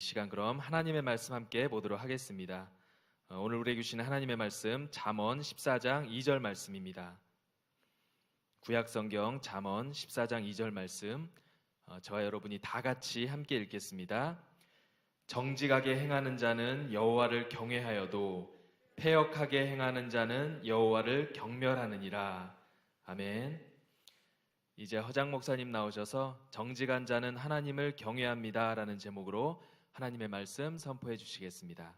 시간 그럼 하나님의 말씀 함께 보도록 하겠습니다. 오늘 우리에게 주시는 하나님의 말씀 잠언 14장 2절 말씀입니다. 구약성경 잠언 14장 2절 말씀, 저와 여러분이 다 같이 함께 읽겠습니다. 정직하게 행하는 자는 여호와를 경외하여도 패역하게 행하는 자는 여호와를 경멸하느니라. 아멘. 이제 허장 목사님 나오셔서 정직한 자는 하나님을 경외합니다 라는 제목으로 하나님의 말씀 선포해 주시겠습니다.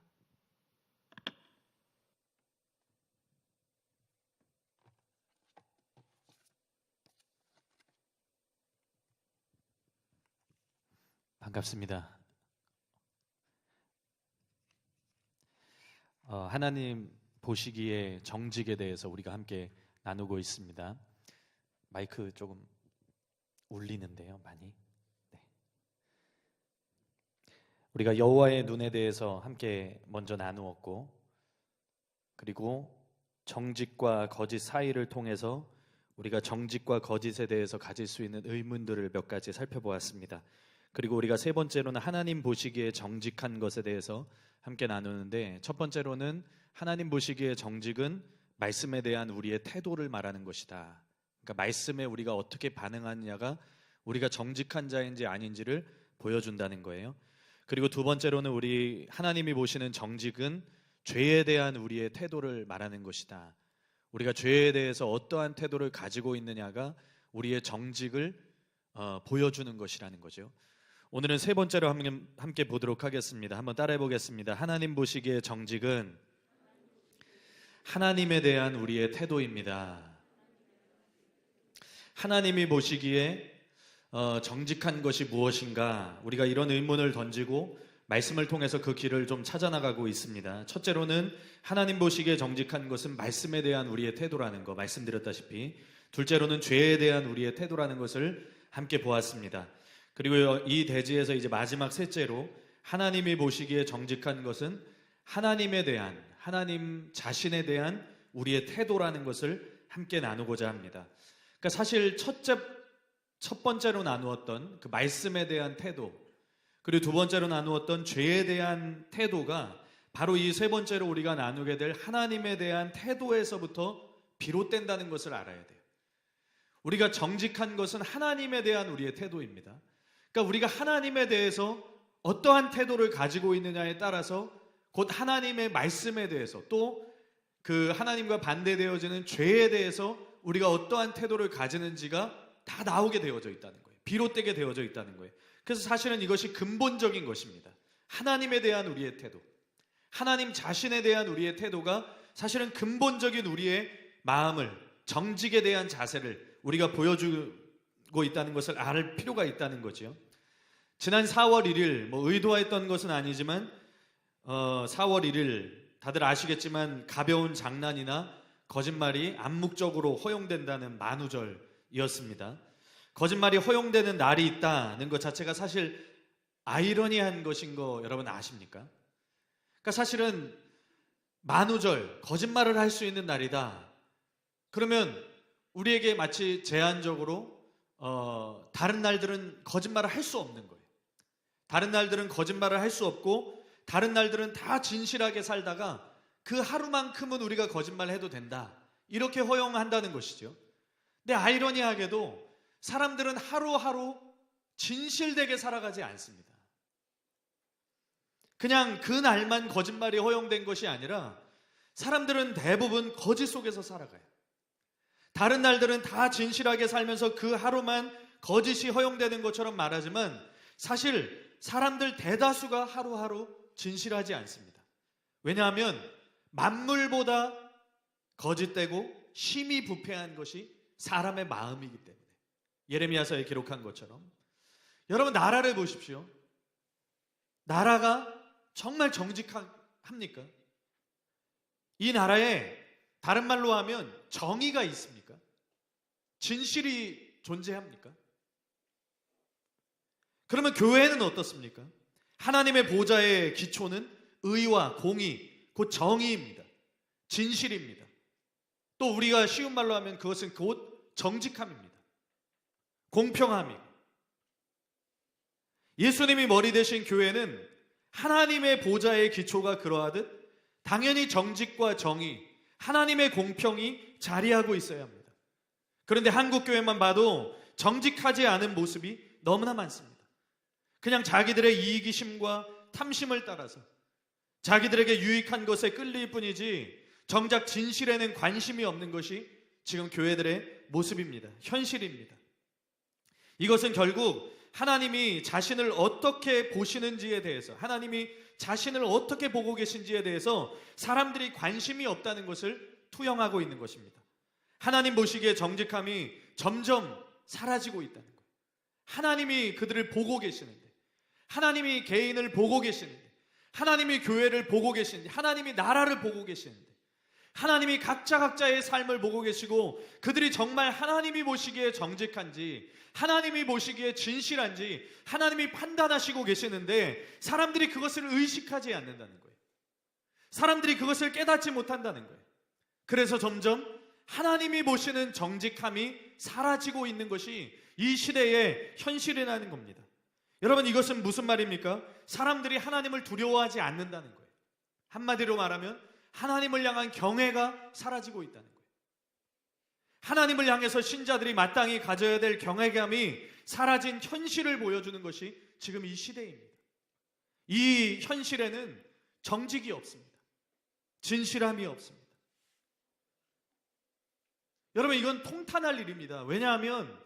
반갑습니다. 하나님 보시기에 정직에 대해서 우리가 함께 나누고 있습니다. 마이크 조금 울리는데요, 많이. 네. 우리가 여호와의 눈에 대해서 함께 먼저 나누었고, 그리고 정직과 거짓 사이를 통해서 우리가 정직과 거짓에 대해서 가질 수 있는 의문들을 몇 가지 살펴보았습니다. 그리고 우리가 세 번째로는 하나님 보시기에 정직한 것에 대해서 함께 나누는데, 첫 번째로는 하나님 보시기에 정직은 말씀에 대한 우리의 태도를 말하는 것이다. 그러니까 말씀에 우리가 어떻게 반응하느냐가 우리가 정직한 자인지 아닌지를 보여준다는 거예요. 그리고 두 번째로는 우리 하나님이 보시는 정직은 죄에 대한 우리의 태도를 말하는 것이다. 우리가 죄에 대해서 어떠한 태도를 가지고 있느냐가 우리의 정직을 보여주는 것이라는 거죠. 오늘은 세 번째로 함께 보도록 하겠습니다. 한번 따라해 보겠습니다. 하나님 보시기에 정직은 하나님에 대한 우리의 태도입니다. 하나님이 보시기에 정직한 것이 무엇인가, 우리가 이런 의문을 던지고 말씀을 통해서 그 길을 좀 찾아나가고 있습니다. 첫째로는 하나님 보시기에 정직한 것은 말씀에 대한 우리의 태도라는 거 말씀드렸다시피, 둘째로는 죄에 대한 우리의 태도라는 것을 함께 보았습니다. 그리고 이 대지에서 이제 마지막 셋째로 하나님이 보시기에 정직한 것은 하나님에 대한, 하나님 자신에 대한 우리의 태도라는 것을 함께 나누고자 합니다. 그러니까 사실 첫 번째로 나누었던 그 말씀에 대한 태도, 그리고 두 번째로 나누었던 죄에 대한 태도가 바로 이 세 번째로 우리가 나누게 될 하나님에 대한 태도에서부터 비롯된다는 것을 알아야 돼요. 우리가 정직한 것은 하나님에 대한 우리의 태도입니다. 그러니까 우리가 하나님에 대해서 어떠한 태도를 가지고 있느냐에 따라서 곧 하나님의 말씀에 대해서, 또 그 하나님과 반대되어지는 죄에 대해서 우리가 어떠한 태도를 가지는지가 다 나오게 되어져 있다는 거예요. 비롯되게 되어져 있다는 거예요. 그래서 사실은 이것이 근본적인 것입니다. 하나님에 대한 우리의 태도, 하나님 자신에 대한 우리의 태도가 사실은 근본적인 우리의 마음을, 정직에 대한 자세를 우리가 보여주고 있다는 것을 알 필요가 있다는 거죠. 지난 4월 1일 의도했던 것은 아니지만 4월 1일 다들 아시겠지만 가벼운 장난이나 거짓말이 암묵적으로 허용된다는 만우절이었습니다. 거짓말이 허용되는 날이 있다는 것 자체가 사실 아이러니한 것인 거 여러분 아십니까? 그러니까 사실은 만우절, 거짓말을 할 수 있는 날이다. 그러면 우리에게 마치 제한적으로 다른 날들은 거짓말을 할 수 없는 거예요. 다른 날들은 거짓말을 할 수 없고, 다른 날들은 다 진실하게 살다가 그 하루만큼은 우리가 거짓말을 해도 된다, 이렇게 허용한다는 것이죠. 근데 아이러니하게도 사람들은 하루하루 진실되게 살아가지 않습니다. 그냥 그 날만 거짓말이 허용된 것이 아니라 사람들은 대부분 거짓 속에서 살아가요. 다른 날들은 다 진실하게 살면서 그 하루만 거짓이 허용되는 것처럼 말하지만 사실 사람들 대다수가 하루하루 진실하지 않습니다. 왜냐하면 만물보다 거짓되고 심히 부패한 것이 사람의 마음이기 때문에. 예레미야서에 기록한 것처럼 여러분 나라를 보십시오. 나라가 정말 정직합니까? 이 나라에 다른 말로 하면 정의가 있습니까? 진실이 존재합니까? 그러면 교회는 어떻습니까? 하나님의 보좌의 기초는 의와 공의, 곧 정의입니다. 진실입니다. 또 우리가 쉬운 말로 하면 그것은 곧 정직함입니다. 공평함이고, 예수님이 머리 되신 교회는 하나님의 보좌의 기초가 그러하듯 당연히 정직과 정의, 하나님의 공평이 자리하고 있어야 합니다. 그런데 한국교회만 봐도 정직하지 않은 모습이 너무나 많습니다. 그냥 자기들의 이기심과 탐심을 따라서 자기들에게 유익한 것에 끌릴 뿐이지 정작 진실에는 관심이 없는 것이 지금 교회들의 모습입니다. 현실입니다. 이것은 결국 하나님이 자신을 어떻게 보시는지에 대해서, 하나님이 자신을 어떻게 보고 계신지에 대해서 사람들이 관심이 없다는 것을 투영하고 있는 것입니다. 하나님 보시기에 정직함이 점점 사라지고 있다는 거예요. 하나님이 그들을 보고 계시는데, 하나님이 개인을 보고 계시는데, 하나님이 교회를 보고 계시는데, 하나님이 나라를 보고 계시는데, 하나님이 각자의 삶을 보고 계시고 그들이 정말 하나님이 보시기에 정직한지, 하나님이 보시기에 진실한지 하나님이 판단하시고 계시는데 사람들이 그것을 의식하지 않는다는 거예요. 사람들이 그것을 깨닫지 못한다는 거예요. 그래서 점점 하나님이 보시는 정직함이 사라지고 있는 것이 이 시대의 현실이라는 겁니다. 여러분, 이것은 무슨 말입니까? 사람들이 하나님을 두려워하지 않는다는 거예요. 한마디로 말하면 하나님을 향한 경외가 사라지고 있다는 거예요. 하나님을 향해서 신자들이 마땅히 가져야 될 경외감이 사라진 현실을 보여주는 것이 지금 이 시대입니다. 이 현실에는 정직이 없습니다. 진실함이 없습니다. 여러분, 이건 통탄할 일입니다. 왜냐하면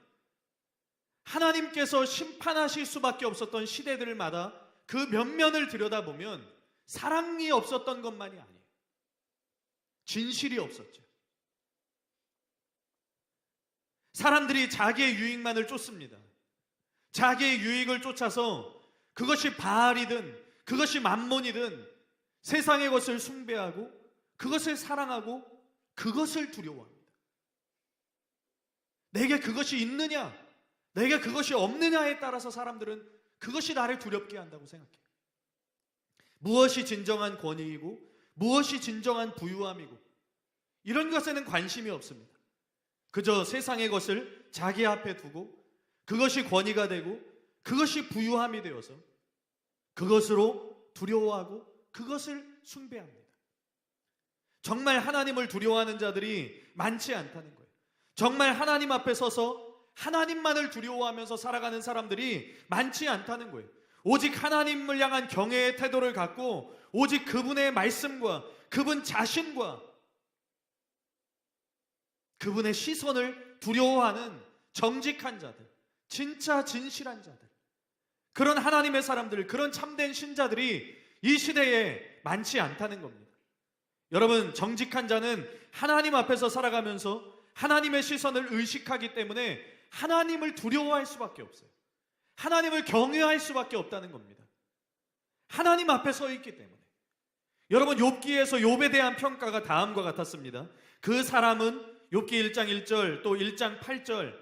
하나님께서 심판하실 수밖에 없었던 시대들마다 그 면면을 들여다보면 사랑이 없었던 것만이 아니에요. 진실이 없었죠. 사람들이 자기의 유익만을 쫓습니다. 자기의 유익을 쫓아서 그것이 바알이든 그것이 만몬이든 세상의 것을 숭배하고 그것을 사랑하고 그것을 두려워합니다. 내게 그것이 있느냐, 내게 그것이 없느냐에 따라서 사람들은 그것이 나를 두렵게 한다고 생각해요. 무엇이 진정한 권위이고 무엇이 진정한 부유함이고 이런 것에는 관심이 없습니다. 그저 세상의 것을 자기 앞에 두고 그것이 권위가 되고 그것이 부유함이 되어서 그것으로 두려워하고 그것을 숭배합니다. 정말 하나님을 두려워하는 자들이 많지 않다는 거예요. 정말 하나님 앞에 서서 하나님만을 두려워하면서 살아가는 사람들이 많지 않다는 거예요. 오직 하나님을 향한 경외의 태도를 갖고 오직 그분의 말씀과 그분 자신과 그분의 시선을 두려워하는 정직한 자들, 진짜 진실한 자들, 그런 하나님의 사람들, 그런 참된 신자들이 이 시대에 많지 않다는 겁니다. 여러분, 정직한 자는 하나님 앞에서 살아가면서 하나님의 시선을 의식하기 때문에 하나님을 두려워할 수밖에 없어요. 하나님을 경외할 수밖에 없다는 겁니다. 하나님 앞에 서 있기 때문에. 여러분, 욥기에서 욥에 대한 평가가 다음과 같았습니다. 그 사람은 욥기 1장 1절 또 1장 8절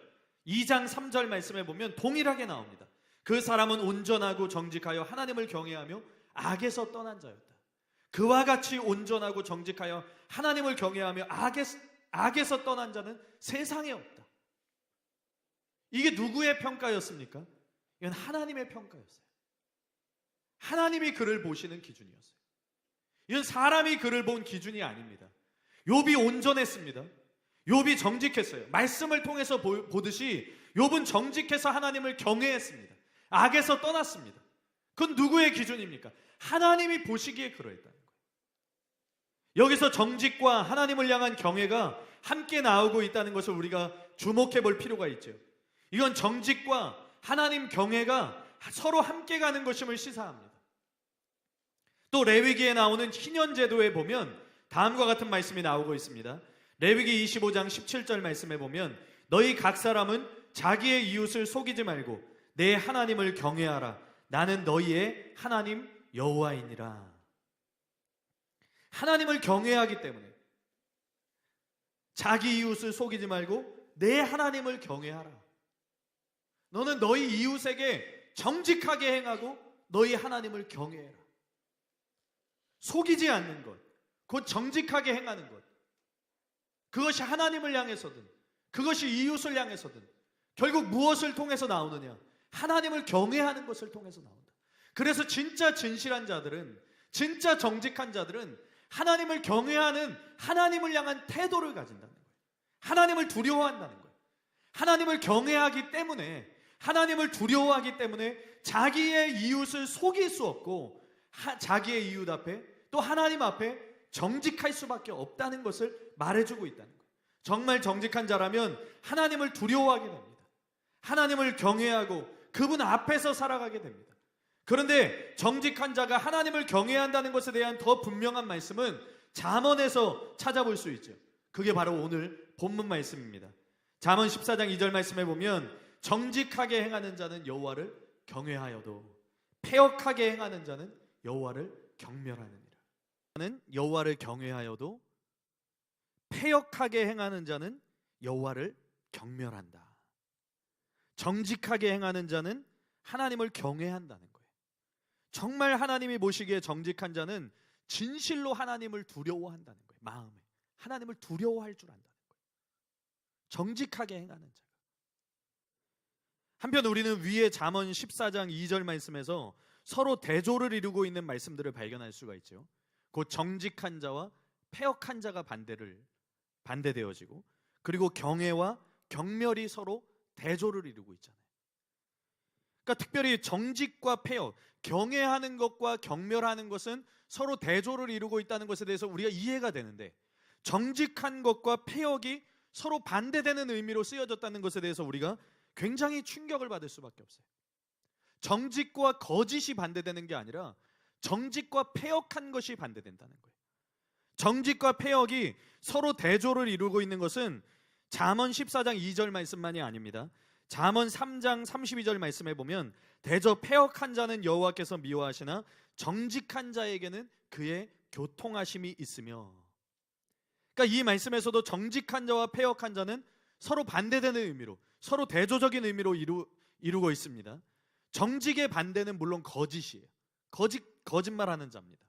2장 3절 말씀에 보면 동일하게 나옵니다. 그 사람은 온전하고 정직하여 하나님을 경외하며 악에서 떠난 자였다. 그와 같이 온전하고 정직하여 하나님을 경외하며 악에서 떠난 자는 세상에 없다. 이게 누구의 평가였습니까? 이건 하나님의 평가였어요. 하나님이 그를 보시는 기준이었어요. 이건 사람이 그를 본 기준이 아닙니다. 욥이 온전했습니다. 욥이 정직했어요. 말씀을 통해서 보듯이 욥은 정직해서 하나님을 경외했습니다. 악에서 떠났습니다. 그건 누구의 기준입니까? 하나님이 보시기에 그러했다는 거예요. 여기서 정직과 하나님을 향한 경외가 함께 나오고 있다는 것을 우리가 주목해 볼 필요가 있죠. 이건 정직과 하나님 경외가 서로 함께 가는 것임을 시사합니다. 또 레위기에 나오는 희년제도에 보면 다음과 같은 말씀이 나오고 있습니다. 레위기 25장 17절 말씀에 보면 너희 각 사람은 자기의 이웃을 속이지 말고 내 하나님을 경외하라. 나는 너희의 하나님 여호와이니라. 하나님을 경외하기 때문에 자기 이웃을 속이지 말고 내 하나님을 경외하라. 너는 너희 이웃에게 정직하게 행하고 너희 하나님을 경외해라. 속이지 않는 것, 곧 정직하게 행하는 것, 그것이 하나님을 향해서든 그것이 이웃을 향해서든 결국 무엇을 통해서 나오느냐? 하나님을 경외하는 것을 통해서 나온다. 그래서 진짜 진실한 자들은, 진짜 정직한 자들은 하나님을 경외하는, 하나님을 향한 태도를 가진다는 거예요. 하나님을 두려워한다는 거예요. 하나님을 경외하기 때문에, 하나님을 두려워하기 때문에 자기의 이웃을 속일 수 없고 자기의 이웃 앞에, 또 하나님 앞에 정직할 수밖에 없다는 것을 말해주고 있다는 거예요. 정말 정직한 자라면 하나님을 두려워하게 됩니다. 하나님을 경외하고 그분 앞에서 살아가게 됩니다. 그런데 정직한 자가 하나님을 경외한다는 것에 대한 더 분명한 말씀은 잠언에서 찾아볼 수 있죠. 그게 바로 오늘 본문 말씀입니다. 잠언 14장 2절 말씀에 보면 정직하게 행하는 자는 여호와를 경외하여도 패역하게 행하는 자는 여호와를 경멸하느니라. 여호와를 경외하여도 패역하게 행하는 자는 여호와를 경멸한다. 정직하게 행하는 자는 하나님을 경외한다는 거예요. 정말 하나님이 보시기에 정직한 자는 진실로 하나님을 두려워한다는 거예요. 마음에 하나님을 두려워할 줄 안다는 거예요. 정직하게 행하는 자가. 한편 우리는 위에 잠언 14장 2절 말씀에서 서로 대조를 이루고 있는 말씀들을 발견할 수가 있죠. 곧 정직한 자와 패역한 자가 반대되어지고, 그리고 경외와 경멸이 서로 대조를 이루고 있잖아요. 그러니까 특별히 정직과 패역, 경외하는 것과 경멸하는 것은 서로 대조를 이루고 있다는 것에 대해서 우리가 이해가 되는데, 정직한 것과 패역이 서로 반대되는 의미로 쓰여졌다는 것에 대해서 우리가 굉장히 충격을 받을 수밖에 없어요. 정직과 거짓이 반대되는 게 아니라 정직과 패역한 것이 반대된다는 거예요. 정직과 패역이 서로 대조를 이루고 있는 것은 잠언 14장 2절 말씀만이 아닙니다. 잠언 3장 32절 말씀에 보면 대저 패역한 자는 여호와께서 미워하시나 정직한 자에게는 그의 교통하심이 있으며, 그러니까 이 말씀에서도 정직한 자와 패역한 자는 서로 반대되는 의미로, 서로 대조적인 의미로 이루고 있습니다. 정직의 반대는 물론 거짓이에요. 거짓말하는 자입니다.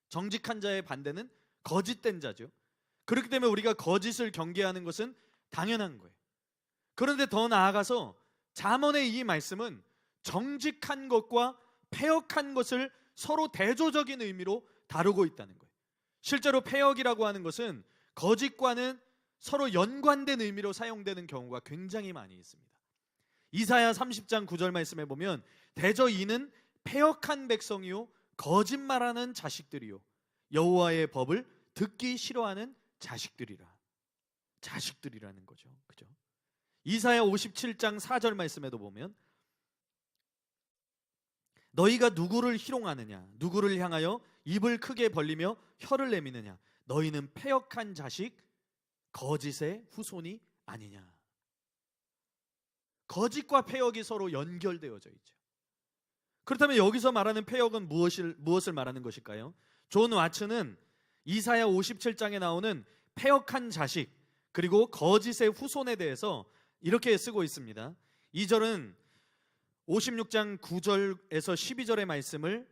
정직한 자의 반대는 거짓된 자죠. 그렇기 때문에 우리가 거짓을 경계하는 것은 당연한 거예요. 그런데 더 나아가서 잠언의 이 말씀은 정직한 것과 패역한 것을 서로 대조적인 의미로 다루고 있다는 거예요. 실제로 패역이라고 하는 것은 거짓과는 서로 연관된 의미로 사용되는 경우가 굉장히 많이 있습니다. 이사야 30장 9절 말씀에 보면 대저 이는 패역한 백성이요 거짓말하는 자식들이요 여호와의 법을 듣기 싫어하는 자식들이라는 거죠. 그죠? 이사야 57장 4절 말씀에도 보면 너희가 누구를 희롱하느냐, 누구를 향하여 입을 크게 벌리며 혀를 내미느냐, 너희는 패역한 자식 거짓의 후손이 아니냐. 거짓과 패역이 서로 연결되어져 있죠. 그렇다면 여기서 말하는 패역은 무엇을 말하는 것일까요? 존 와츠는 이사야 57장에 나오는 패역한 자식 그리고 거짓의 후손에 대해서 이렇게 쓰고 있습니다. 2절은 56장 9절에서 12절의 말씀을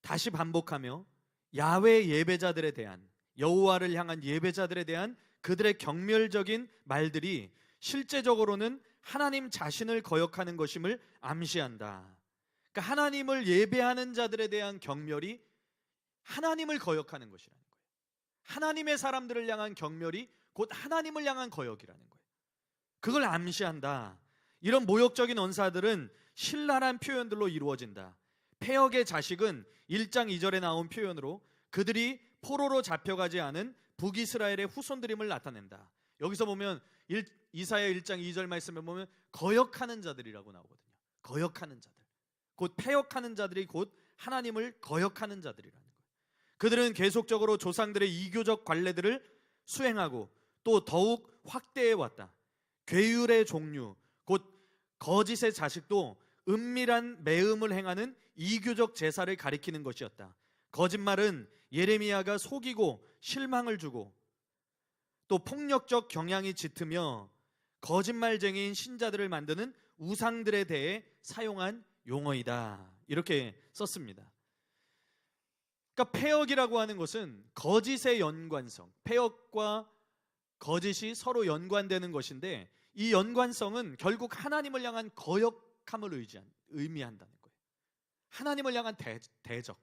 다시 반복하며 야훼 예배자들에 대한, 여호와를 향한 예배자들에 대한 그들의 경멸적인 말들이 실제적으로는 하나님 자신을 거역하는 것임을 암시한다. 그러니까 하나님을 예배하는 자들에 대한 경멸이 하나님을 거역하는 것이라는 거예요. 하나님의 사람들을 향한 경멸이 곧 하나님을 향한 거역이라는 거예요. 그걸 암시한다. 이런 모욕적인 언사들은 신랄한 표현들로 이루어진다. 패역의 자식은 1장 2절에 나온 표현으로 그들이 포로로 잡혀가지 않은 북이스라엘의 후손들임을 나타낸다. 여기서 보면 이사야 1장 2절 말씀에 보면 거역하는 자들이라고 나오거든요. 거역하는 자들. 곧 패역하는 자들이 곧 하나님을 거역하는 자들이라는 거예요. 그들은 계속적으로 조상들의 이교적 관례들을 수행하고 또 더욱 확대해 왔다. 괴율의 종류, 곧 거짓의 자식도 은밀한 매음을 행하는 이교적 제사를 가리키는 것이었다. 거짓말은 예레미야가 속이고 실망을 주고 또 폭력적 경향이 짙으며 거짓말쟁이인 신자들을 만드는 우상들에 대해 사용한 용어이다. 이렇게 썼습니다. 그러니까 패역이라고 하는 것은 거짓의 연관성, 패역과 거짓이 서로 연관되는 것인데 이 연관성은 결국 하나님을 향한 거역함을 의미한다는 거예요. 하나님을 향한 대적,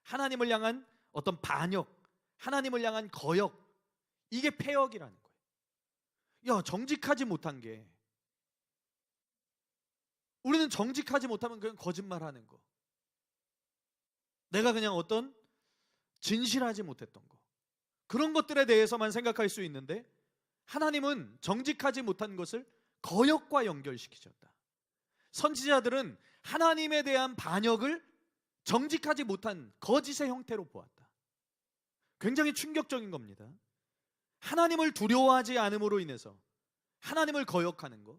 하나님을 향한 어떤 반역, 하나님을 향한 거역, 이게 패역이라는 거예요. 야, 정직하지 못한 게, 우리는 정직하지 못하면 그냥 거짓말하는 거, 내가 그냥 어떤 진실하지 못했던 거, 그런 것들에 대해서만 생각할 수 있는데, 하나님은 정직하지 못한 것을 거역과 연결시키셨다. 선지자들은 하나님에 대한 반역을 정직하지 못한 거짓의 형태로 보았다. 굉장히 충격적인 겁니다. 하나님을 두려워하지 않음으로 인해서 하나님을 거역하는 것,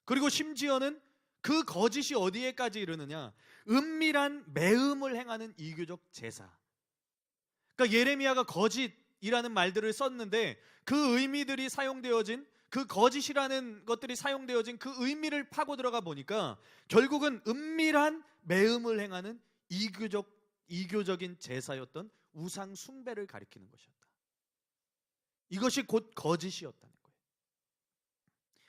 그리고 심지어는 그 거짓이 어디에까지 이르느냐, 은밀한 매음을 행하는 이교적 제사. 그러니까 예레미야가 거짓이라는 말들을 썼는데 그 의미들이 사용되어진, 그 거짓이라는 것들이 사용되어진 그 의미를 파고 들어가 보니까 결국은 은밀한 매음을 행하는 이교적인 제사였던 우상 숭배를 가리키는 것이었다. 이것이 곧 거짓이었다는 거예요.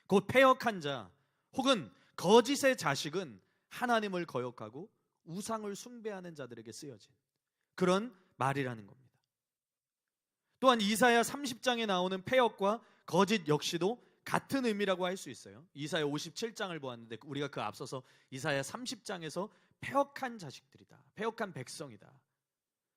곧 패역한 자 혹은 거짓의 자식은 하나님을 거역하고 우상을 숭배하는 자들에게 쓰여진 그런 말이라는 겁니다. 또한 이사야 30장에 나오는 패역과 거짓 역시도 같은 의미라고 할 수 있어요. 이사야 57장을 보았는데 우리가 그 앞서서 이사야 30장에서 패역한 자식들이다, 패역한 백성이다,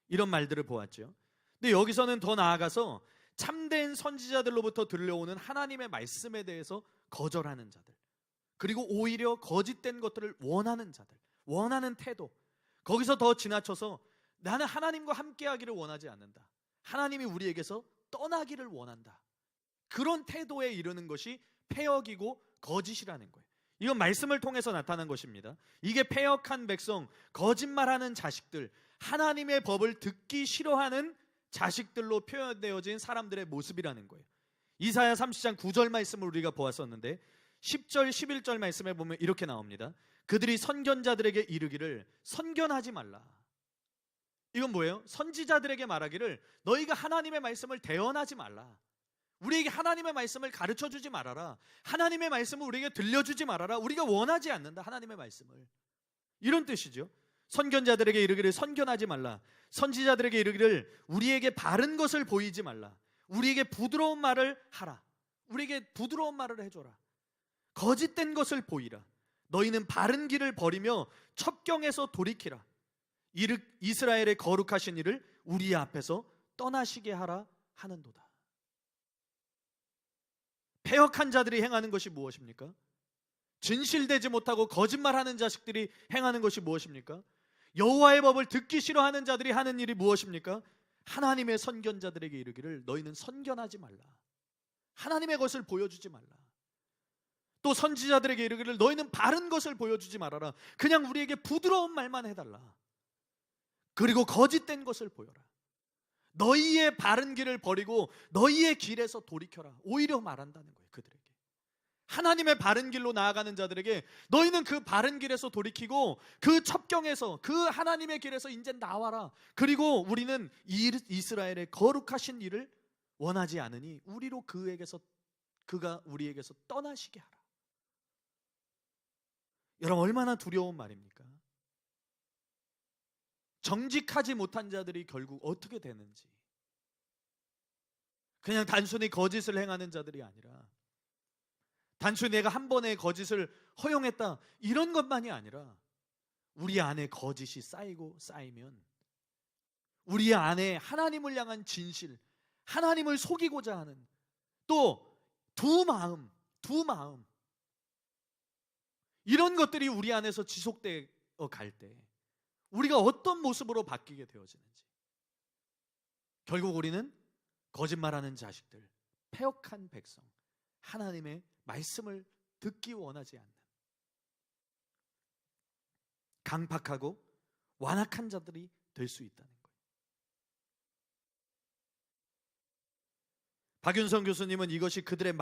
이런 말들을 보았죠. 근데 여기서는 더 나아가서 참된 선지자들로부터 들려오는 하나님의 말씀에 대해서 거절하는 자들, 그리고 오히려 거짓된 것들을 원하는 자들, 원하는 태도, 거기서 더 지나쳐서 나는 하나님과 함께하기를 원하지 않는다, 하나님이 우리에게서 떠나기를 원한다, 그런 태도에 이르는 것이 패역이고 거짓이라는 거예요. 이건 말씀을 통해서 나타난 것입니다. 이게 패역한 백성, 거짓말하는 자식들, 하나님의 법을 듣기 싫어하는 자식들로 표현되어진 사람들의 모습이라는 거예요. 이사야 30장 9절 말씀을 우리가 보았었는데 10절 11절 말씀에 보면 이렇게 나옵니다. 그들이 선견자들에게 이르기를 선견하지 말라. 이건 뭐예요? 선지자들에게 말하기를 너희가 하나님의 말씀을 대언하지 말라, 우리에게 하나님의 말씀을 가르쳐주지 말아라, 하나님의 말씀을 우리에게 들려주지 말아라, 우리가 원하지 않는다, 하나님의 말씀을, 이런 뜻이죠. 선견자들에게 이르기를 선견하지 말라, 선지자들에게 이르기를 우리에게 바른 것을 보이지 말라, 우리에게 부드러운 말을 하라, 우리에게 부드러운 말을 해줘라, 거짓된 것을 보이라, 너희는 바른 길을 버리며 첩경에서 돌이키라, 이스라엘의 거룩하신 이를 우리 앞에서 떠나시게 하라 하는도다. 패역한 자들이 행하는 것이 무엇입니까? 진실되지 못하고 거짓말하는 자식들이 행하는 것이 무엇입니까? 여호와의 법을 듣기 싫어하는 자들이 하는 일이 무엇입니까? 하나님의 선견자들에게 이르기를 너희는 선견하지 말라, 하나님의 것을 보여주지 말라. 또 선지자들에게 이르기를 너희는 바른 것을 보여주지 말아라, 그냥 우리에게 부드러운 말만 해달라, 그리고 거짓된 것을 보여라, 너희의 바른 길을 버리고 너희의 길에서 돌이켜라, 오히려 말한다는 거예요. 그들에게, 하나님의 바른 길로 나아가는 자들에게 너희는 그 바른 길에서 돌이키고 그 첩경에서, 그 하나님의 길에서 이제 나와라, 그리고 우리는 이스라엘의 거룩하신 일을 원하지 않으니 우리로 그가 우리에게서 떠나시게 하라. 여러분, 얼마나 두려운 말입니까? 정직하지 못한 자들이 결국 어떻게 되는지, 그냥 단순히 거짓을 행하는 자들이 아니라, 단순히 내가 한 번의 거짓을 허용했다 이런 것만이 아니라 우리 안에 거짓이 쌓이고 쌓이면 우리 안에 하나님을 향한 진실, 하나님을 속이고자 하는 또 두 마음, 이런 것들이 우리 안에서 지속되어 갈 때 우리가 어떤 모습으로 바뀌게 되어지는지, 결국 우리는 거짓말하는 자식들, 패역한 백성, 하나님의 말씀을 듣기 원하지 않는 강팍하고 완악한 자들이 될 수 있다는 거예요. 박윤성 교수님은 이것이 그들의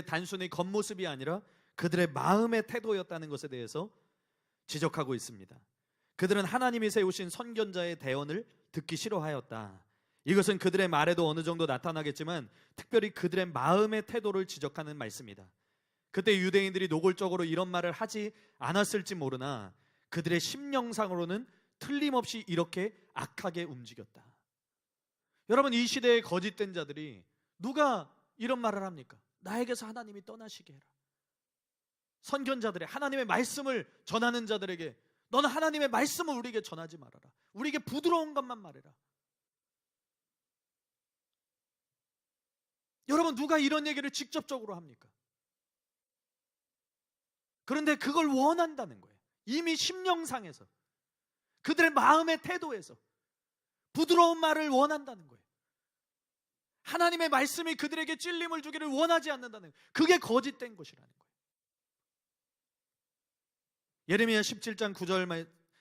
단순히 겉모습이 아니라 그들의 마음의 태도였다는 것에 대해서 지적하고 있습니다. 그들은 하나님이 세우신 선견자의 대언을 듣기 싫어하였다. 이것은 그들의 말에도 어느 정도 나타나겠지만 특별히 그들의 마음의 태도를 지적하는 말씀이다. 그때 유대인들이 노골적으로 이런 말을 하지 않았을지 모르나 그들의 심령상으로는 틀림없이 이렇게 악하게 움직였다. 여러분, 이 시대의 거짓된 자들이 누가 이런 말을 합니까? 나에게서 하나님이 떠나시게 해라. 선견자들의, 하나님의 말씀을 전하는 자들에게 너는 하나님의 말씀을 우리에게 전하지 말아라. 우리에게 부드러운 것만 말해라. 여러분, 누가 이런 얘기를 직접적으로 합니까? 그런데 그걸 원한다는 거예요. 이미 심령상에서, 그들의 마음의 태도에서 부드러운 말을 원한다는 거예요. 하나님의 말씀이 그들에게 찔림을 주기를 원하지 않는다는 거예요. 그게 거짓된 것이라는 거예요. 예레미야 17장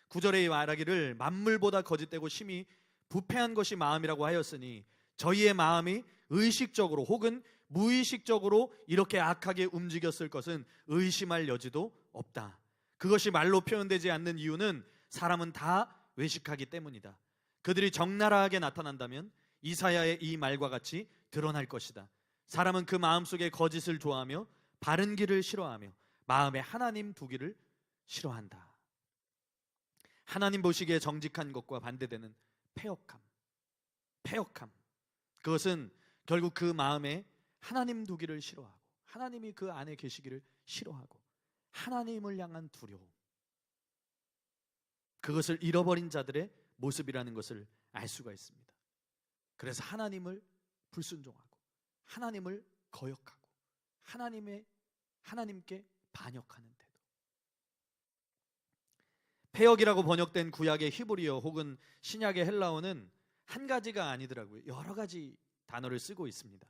9절에 말하기를 만물보다 거짓되고 심히 부패한 것이 마음이라고 하였으니 저희의 마음이 의식적으로 혹은 무의식적으로 이렇게 악하게 움직였을 것은 의심할 여지도 없다. 그것이 말로 표현되지 않는 이유는 사람은 다 외식하기 때문이다. 그들이 적나라하게 나타난다면 이사야의 이 말과 같이 드러날 것이다. 사람은 그 마음속에 거짓을 좋아하며 바른 길을 싫어하며 마음에 하나님 두기를 싫어한다. 하나님 보시기에 정직한 것과 반대되는 패역함. 그것은 결국 그 마음에 하나님 두기를 싫어하고 하나님이 그 안에 계시기를 싫어하고 하나님을 향한 두려움, 그것을 잃어버린 자들의 모습이라는 것을 알 수가 있습니다. 그래서 하나님을 불순종하고 하나님을 거역하고 하나님께 반역하는 태도. 패역이라고 번역된 구약의 히브리어 혹은 신약의 헬라어는 한 가지가 아니더라고요. 여러 가지 단어를 쓰고 있습니다.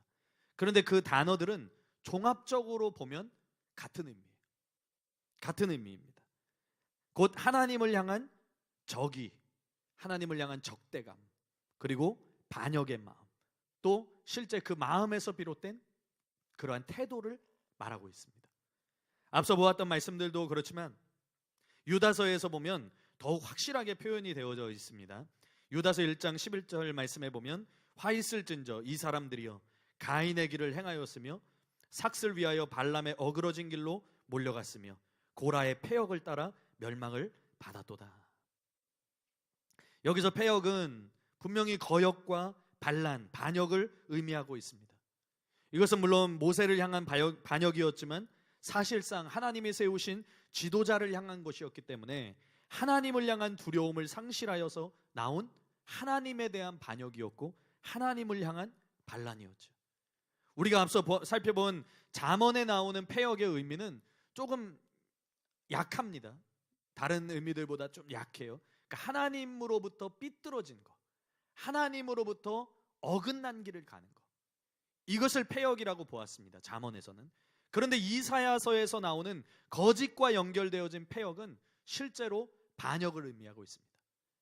그런데 그 단어들은 종합적으로 보면 같은 의미입니다. 곧 하나님을 향한 적이, 하나님을 향한 적대감, 그리고 반역의 마음, 또 실제 그 마음에서 비롯된 그러한 태도를 말하고 있습니다. 앞서 보았던 말씀들도 그렇지만 유다서에서 보면 더욱 확실하게 표현이 되어져 있습니다. 유다서 1장 11절 말씀에 보면 화 있을진저 이 사람들이여 가인의 길을 행하였으며 삭슬 위하여 발람의 어그러진 길로 몰려갔으며 고라의 패역을 따라 멸망을 받았도다. 여기서 패역은 분명히 거역과 반란, 반역을 의미하고 있습니다. 이것은 물론 모세를 향한 반역이었지만 사실상 하나님이 세우신 지도자를 향한 것이었기 때문에 하나님을 향한 두려움을 상실하여서 나온 하나님에 대한 반역이었고 하나님을 향한 반란이었죠. 우리가 앞서 살펴본 잠언에 나오는 패역의 의미는 조금 약합니다. 다른 의미들보다 좀 약해요. 그러니까 하나님으로부터 삐뚤어진 것, 하나님으로부터 어긋난 길을 가는 것, 이것을 패역이라고 보았습니다. 잠언에서는. 그런데 이사야서에서 나오는 거짓과 연결되어진 패역은 실제로 반역을 의미하고 있습니다.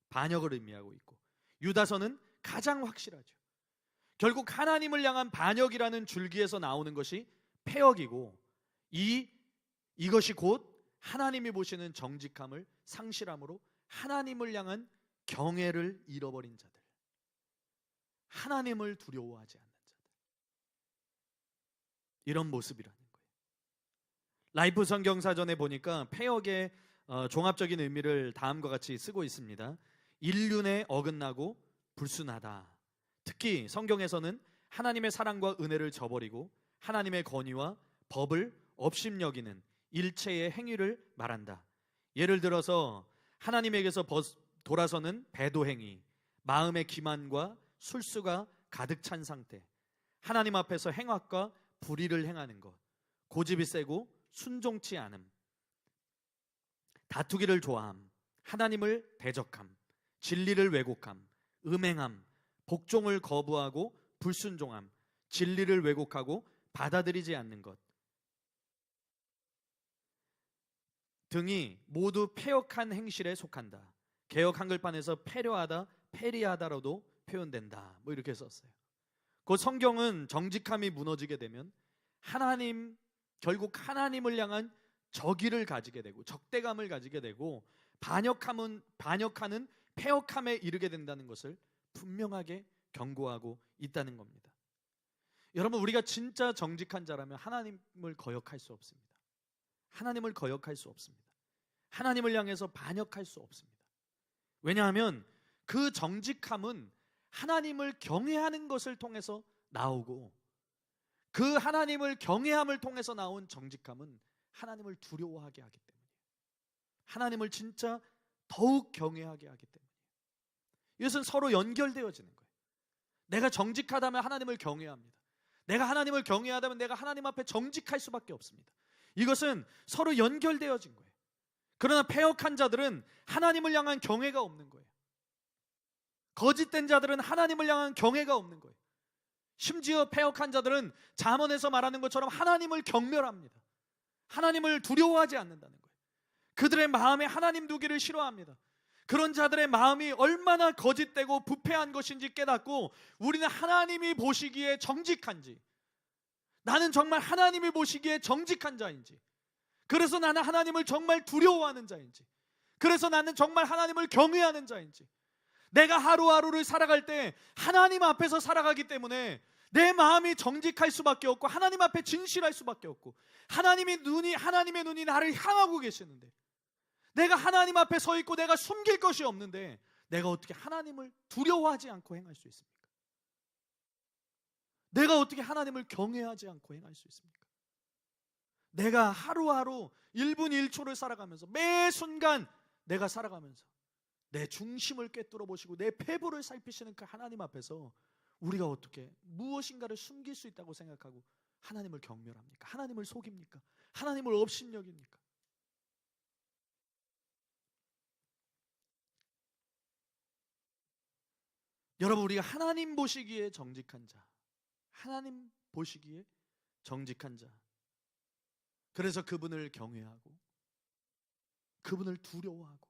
반역을 의미하고 있고 유다서는 가장 확실하죠. 결국 하나님을 향한 반역이라는 줄기에서 나오는 것이 패역이고 이것이 곧 하나님이 보시는 정직함을 상실함으로 하나님을 향한 경외를 잃어버린 자들, 하나님을 두려워하지 않는 자들, 이런 모습이라는 거예요. 라이프 성경사전에 보니까 패역의 종합적인 의미를 다음과 같이 쓰고 있습니다. 인륜에 어긋나고 불순하다. 특히 성경에서는 하나님의 사랑과 은혜를 저버리고 하나님의 권위와 법을 업심여기는 일체의 행위를 말한다. 예를 들어서 하나님에게서 돌아서는 배도행위, 마음의 기만과 술수가 가득 찬 상태, 하나님 앞에서 행악과 불의를 행하는 것, 고집이 세고 순종치 않음, 다투기를 좋아함, 하나님을 대적함, 진리를 왜곡함, 음행함, 복종을 거부하고 불순종함, 진리를 왜곡하고 받아들이지 않는 것 등이 모두 패역한 행실에 속한다. 개역 한글판에서 패려하다, 패리하다로도 표현된다. 이렇게 썼어요. 그 성경은 정직함이 무너지게 되면 결국 하나님을 향한 적의를 가지게 되고 적대감을 가지게 되고 반역하는 패역함에 이르게 된다는 것을 분명하게 경고하고 있다는 겁니다. 여러분, 우리가 진짜 정직한 자라면 하나님을 거역할 수 없습니다. 하나님을 거역할 수 없습니다. 하나님을 향해서 반역할 수 없습니다. 왜냐하면 그 정직함은 하나님을 경외하는 것을 통해서 나오고, 그 하나님을 경외함을 통해서 나온 정직함은 하나님을 두려워하게 하기 때문이에요. 하나님을 진짜 더욱 경외하게 하기 때문이에요. 이것은 서로 연결되어지는 거예요. 내가 정직하다면 하나님을 경외합니다. 내가 하나님을 경외하다면 내가 하나님 앞에 정직할 수밖에 없습니다. 이것은 서로 연결되어진 거예요. 그러나 패역한 자들은 하나님을 향한 경외가 없는 거예요. 거짓된 자들은 하나님을 향한 경외가 없는 거예요. 심지어 패역한 자들은 잠언에서 말하는 것처럼 하나님을 경멸합니다. 하나님을 두려워하지 않는다는 거예요. 그들의 마음에 하나님 두기를 싫어합니다. 그런 자들의 마음이 얼마나 거짓되고 부패한 것인지 깨닫고, 우리는 하나님이 보시기에 정직한지, 나는 정말 하나님이 보시기에 정직한 자인지, 그래서 나는 하나님을 정말 두려워하는 자인지, 그래서 나는 정말 하나님을 경외하는 자인지, 내가 하루하루를 살아갈 때 하나님 앞에서 살아가기 때문에 내 마음이 정직할 수밖에 없고, 하나님 앞에 진실할 수밖에 없고, 하나님의 눈이 나를 향하고 계시는데, 내가 하나님 앞에 서 있고 내가 숨길 것이 없는데 내가 어떻게 하나님을 두려워하지 않고 행할 수 있습니까? 내가 어떻게 하나님을 경외하지 않고 행할 수 있습니까? 내가 하루하루 1분 1초를 살아가면서, 매 순간 내가 살아가면서 내 중심을 꿰뚫어 보시고 내 폐부를 살피시는 그 하나님 앞에서 우리가 어떻게 무엇인가를 숨길 수 있다고 생각하고 하나님을 경멸합니까? 하나님을 속입니까? 하나님을 업신여깁니까? 여러분, 우리가 하나님 보시기에 정직한 자, 하나님 보시기에 정직한 자, 그래서 그분을 경외하고 그분을 두려워하고,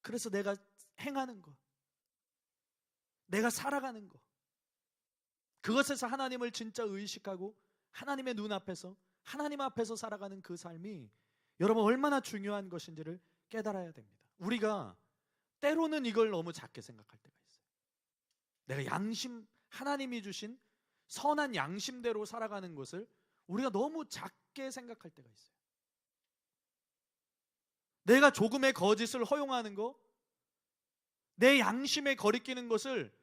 그래서 내가 행하는 것, 내가 살아가는 것, 그것에서 하나님을 진짜 의식하고 하나님의 눈앞에서, 하나님 앞에서 살아가는 그 삶이 여러분 얼마나 중요한 것인지를 깨달아야 됩니다. 우리가 때로는 이걸 너무 작게 생각할 때가 있어요. 내가 하나님이 주신 선한 양심대로 살아가는 것을 우리가 너무 작게 생각할 때가 있어요. 내가 조금의 거짓을 허용하는 거, 내 양심에 거리끼는 것을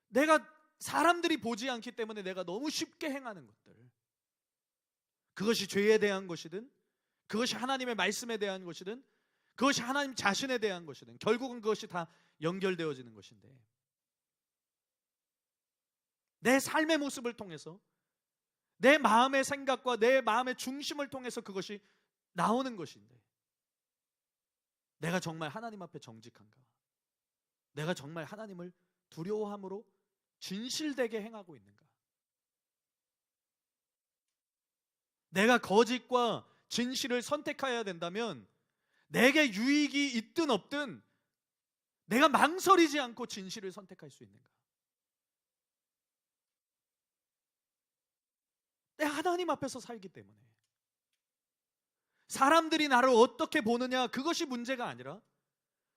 내가 사람들이 보지 않기 때문에 내가 너무 쉽게 행하는 것들, 그것이 죄에 대한 것이든, 그것이 하나님의 말씀에 대한 것이든, 그것이 하나님 자신에 대한 것이든, 결국은 그것이 다 연결되어지는 것인데, 내 삶의 모습을 통해서, 내 마음의 생각과 내 마음의 중심을 통해서 그것이 나오는 것인데, 내가 정말 하나님 앞에 정직한가? 내가 정말 하나님을 두려워함으로 진실되게 행하고 있는가? 내가 거짓과 진실을 선택해야 된다면 내게 유익이 있든 없든 내가 망설이지 않고 진실을 선택할 수 있는가? 내가 하나님 앞에서 살기 때문에 사람들이 나를 어떻게 보느냐, 그것이 문제가 아니라,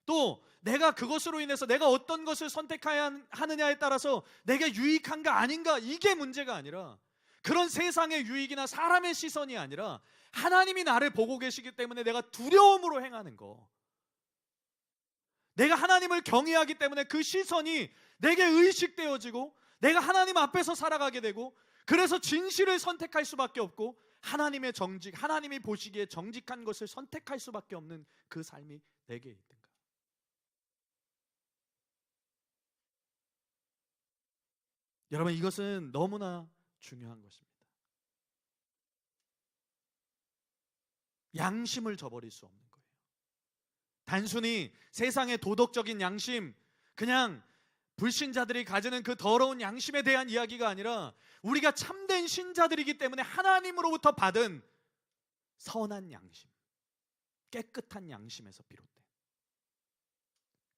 또 내가 그것으로 인해서 내가 어떤 것을 선택해야 하느냐에 따라서 내게 유익한가 아닌가, 이게 문제가 아니라, 그런 세상의 유익이나 사람의 시선이 아니라 하나님이 나를 보고 계시기 때문에 내가 두려움으로 행하는 거, 내가 하나님을 경외하기 때문에 그 시선이 내게 의식되어지고 내가 하나님 앞에서 살아가게 되고, 그래서 진실을 선택할 수밖에 없고 하나님의 정직, 하나님이 보시기에 정직한 것을 선택할 수밖에 없는 그 삶이 내게 있든가. 여러분, 이것은 너무나 중요한 것입니다. 양심을 저버릴 수 없는 거예요. 단순히 세상의 도덕적인 양심, 그냥 불신자들이 가지는 그 더러운 양심에 대한 이야기가 아니라, 우리가 참된 신자들이기 때문에 하나님으로부터 받은 선한 양심, 깨끗한 양심에서 비롯된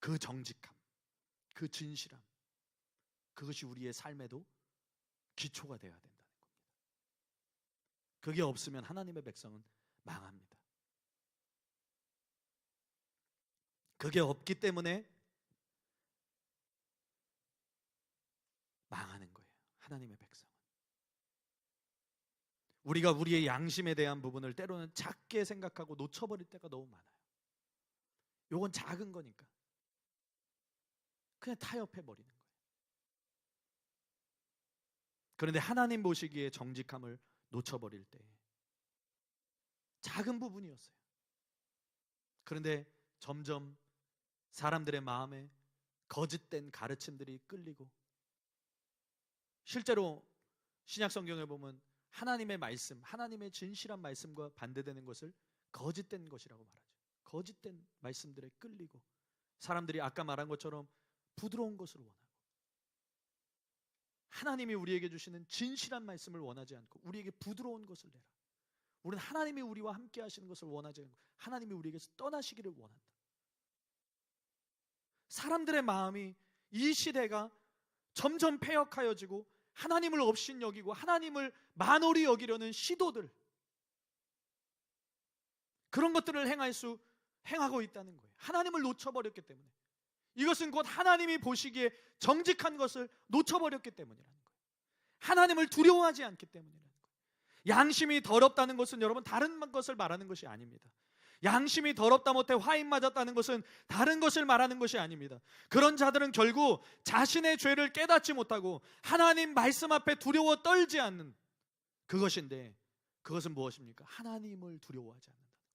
그 정직함, 그 진실함, 그것이 우리의 삶에도 기초가 되어야 된다는 겁니다. 그게 없으면 하나님의 백성은 망합니다. 그게 없기 때문에 망하는 거예요, 하나님의 백성은. 우리가 우리의 양심에 대한 부분을 때로는 작게 생각하고 놓쳐버릴 때가 너무 많아요. 요건 작은 거니까 그냥 타협해 버리는 거예요. 그런데 하나님 보시기에 정직함을 놓쳐버릴 때 작은 부분이었어요. 그런데 점점 사람들의 마음에 거짓된 가르침들이 끌리고, 실제로 신약 성경에 보면 하나님의 말씀, 하나님의 진실한 말씀과 반대되는 것을 거짓된 것이라고 말하죠. 거짓된 말씀들에 끌리고 사람들이 아까 말한 것처럼 부드러운 것을 원하고, 하나님이 우리에게 주시는 진실한 말씀을 원하지 않고 우리에게 부드러운 것을 내라. 우리는 하나님이 우리와 함께 하시는 것을 원하지 않고 하나님이 우리에게서 떠나시기를 원한다. 사람들의 마음이 이 시대가 점점 패역하여지고 하나님을 업신여기고 하나님을 만홀히 여기려는 시도들, 그런 것들을 행하고 있다는 거예요. 하나님을 놓쳐버렸기 때문에. 이것은 곧 하나님이 보시기에 정직한 것을 놓쳐버렸기 때문이라는 거예요. 하나님을 두려워하지 않기 때문이라는 거예요. 양심이 더럽다는 것은 여러분 다른 것을 말하는 것이 아닙니다. 양심이 더럽다 못해 화인 맞았다는 것은 다른 것을 말하는 것이 아닙니다. 그런 자들은 결국 자신의 죄를 깨닫지 못하고 하나님 말씀 앞에 두려워 떨지 않는 그것인데, 그것은 무엇입니까? 하나님을 두려워하지 않는다는 거예요.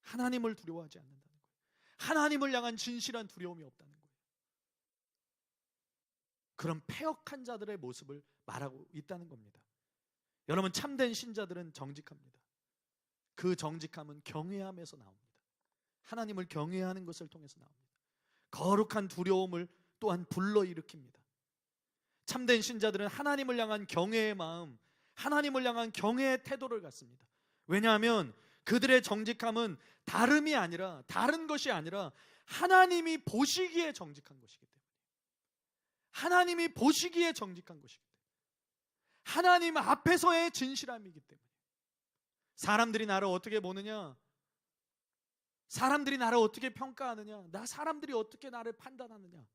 하나님을 두려워하지 않는다는 거예요. 하나님을 향한 진실한 두려움이 없다는 거예요. 그런 패역한 자들의 모습을 말하고 있다는 겁니다. 여러분, 참된 신자들은 정직합니다. 그 정직함은 경외함에서 나옵니다. 하나님을 경외하는 것을 통해서 나옵니다. 거룩한 두려움을 또한 불러일으킵니다. 참된 신자들은 하나님을 향한 경외의 마음, 하나님을 향한 경외의 태도를 갖습니다. 왜냐하면 그들의 정직함은 다른 것이 아니라 하나님이 보시기에 정직한 것이기 때문에, 하나님이 보시기에 정직한 것이기 때문에, 하나님 앞에서의 진실함이기 때문에. 사람들이 나를 어떻게 보느냐, 사람들이 나를 어떻게 평가하느냐, 사람들이 어떻게 나를 판단하느냐,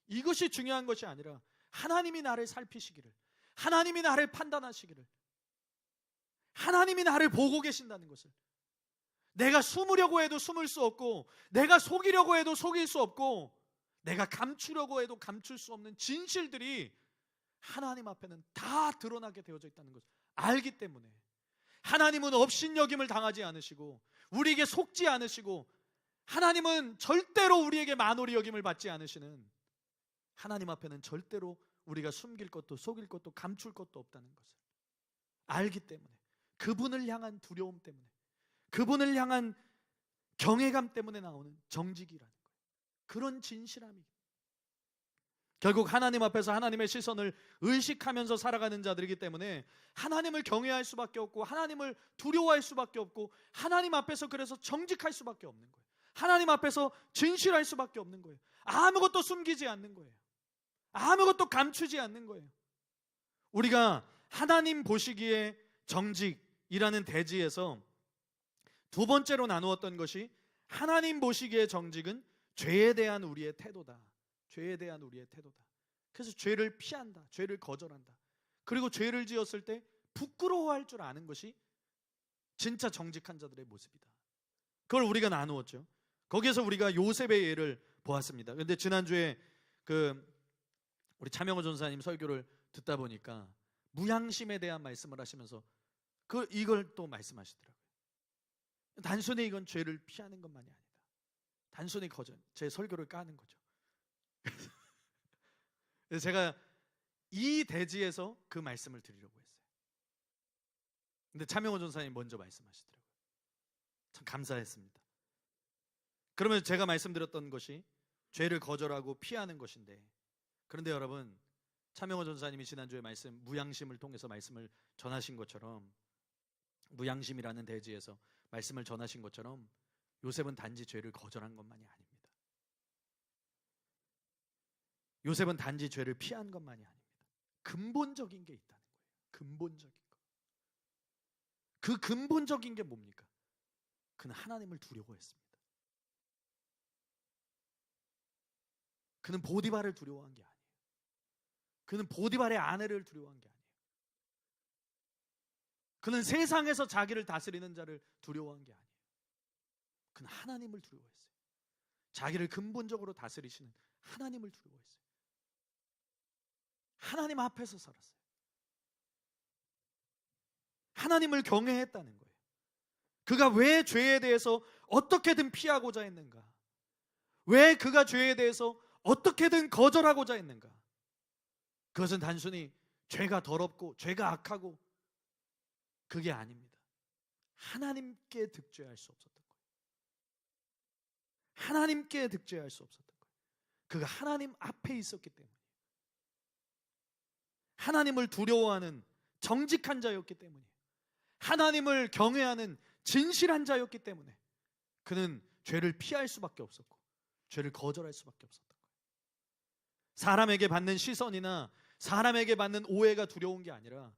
이것이 중요한 것이 아니라 하나님이 나를 살피시기를, 하나님이 나를 판단하시기를, 하나님이 나를 보고 계신다는 것을, 내가 숨으려고 해도 숨을 수 없고, 내가 속이려고 해도 속일 수 없고, 내가 감추려고 해도 감출 수 없는 진실들이 하나님 앞에는 다 드러나게 되어져 있다는 것을 알기 때문에, 하나님은 업신여김을 당하지 않으시고 우리에게 속지 않으시고, 하나님은 절대로 우리에게 만홀히 여김을 받지 않으시는, 하나님 앞에는 절대로 우리가 숨길 것도 속일 것도 감출 것도 없다는 것을 알기 때문에, 그분을 향한 두려움 때문에, 그분을 향한 경외감 때문에 나오는 정직이라는 거예요. 그런 진실함이, 결국 하나님 앞에서 하나님의 시선을 의식하면서 살아가는 자들이기 때문에 하나님을 경외할 수밖에 없고, 하나님을 두려워할 수밖에 없고, 하나님 앞에서 그래서 정직할 수밖에 없는 거예요. 하나님 앞에서 진실할 수밖에 없는 거예요. 아무것도 숨기지 않는 거예요. 아무것도 감추지 않는 거예요. 우리가 하나님 보시기에 정직이라는 대지에서 두 번째로 나누었던 것이, 하나님 보시기에 정직은 죄에 대한 우리의 태도다. 죄에 대한 우리의 태도다. 그래서 죄를 피한다. 죄를 거절한다. 그리고 죄를 지었을 때 부끄러워할 줄 아는 것이 진짜 정직한 자들의 모습이다. 그걸 우리가 나누었죠. 거기에서 우리가 요셉의 예를 보았습니다. 그런데 지난주에 우리 차명호 전사님 설교를 듣다 보니까 무양심에 대한 말씀을 하시면서 이걸 또 말씀하시더라고요. 단순히 이건 죄를 피하는 것만이 아니다. 단순히 제 설교를 까는 거죠. 그래서 제가 이 대지에서 그 말씀을 드리려고 했어요. 근데 차명호 전사님 먼저 말씀하시더라고요. 참 감사했습니다. 그러면 제가 말씀드렸던 것이 죄를 거절하고 피하는 것인데, 그런데 여러분, 차명호 전사님이 지난주에 무양심을 통해서 말씀을 전하신 것처럼, 무양심이라는 대지에서 말씀을 전하신 것처럼, 요셉은 단지 죄를 거절한 것만이 아닙니다. 요셉은 단지 죄를 피한 것만이 아닙니다. 근본적인 게 있다는 거예요. 근본적인 거. 그 근본적인 게 뭡니까? 그는 하나님을 두려워했습니다. 그는 보디발을 두려워한 게 아니에요. 그는 보디발의 아내를 두려워한 게 아니에요. 그는 세상에서 자기를 다스리는 자를 두려워한 게 아니에요. 그는 하나님을 두려워했어요. 자기를 근본적으로 다스리시는 하나님을 두려워했어요. 하나님 앞에서 살았어요. 하나님을 경외했다는 거예요. 그가 왜 죄에 대해서 어떻게든 피하고자 했는가? 왜 그가 죄에 대해서 어떻게든 거절하고자 했는가? 그것은 단순히 죄가 더럽고 죄가 악하고 그게 아닙니다. 하나님께 득죄할 수 없었던 거예요. 하나님께 득죄할 수 없었던 거예요. 그가 하나님 앞에 있었기 때문에, 하나님을 두려워하는 정직한 자였기 때문에, 하나님을 경외하는 진실한 자였기 때문에 그는 죄를 피할 수밖에 없었고 죄를 거절할 수밖에 없었던 거예요. 사람에게 받는 시선이나 사람에게 받는 오해가 두려운 게 아니라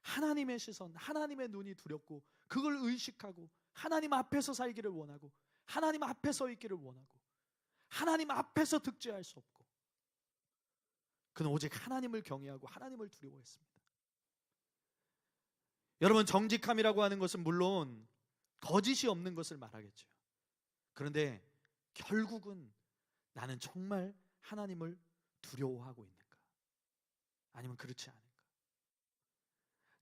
하나님의 시선, 하나님의 눈이 두렵고 그걸 의식하고 하나님 앞에서 살기를 원하고 하나님 앞에 서 있기를 원하고 하나님 앞에서 득죄할 수 없고 그는 오직 하나님을 경외하고 하나님을 두려워했습니다. 여러분, 정직함이라고 하는 것은 물론 거짓이 없는 것을 말하겠죠. 그런데 결국은 나는 정말 하나님을 두려워하고 있는가? 아니면 그렇지 않은가?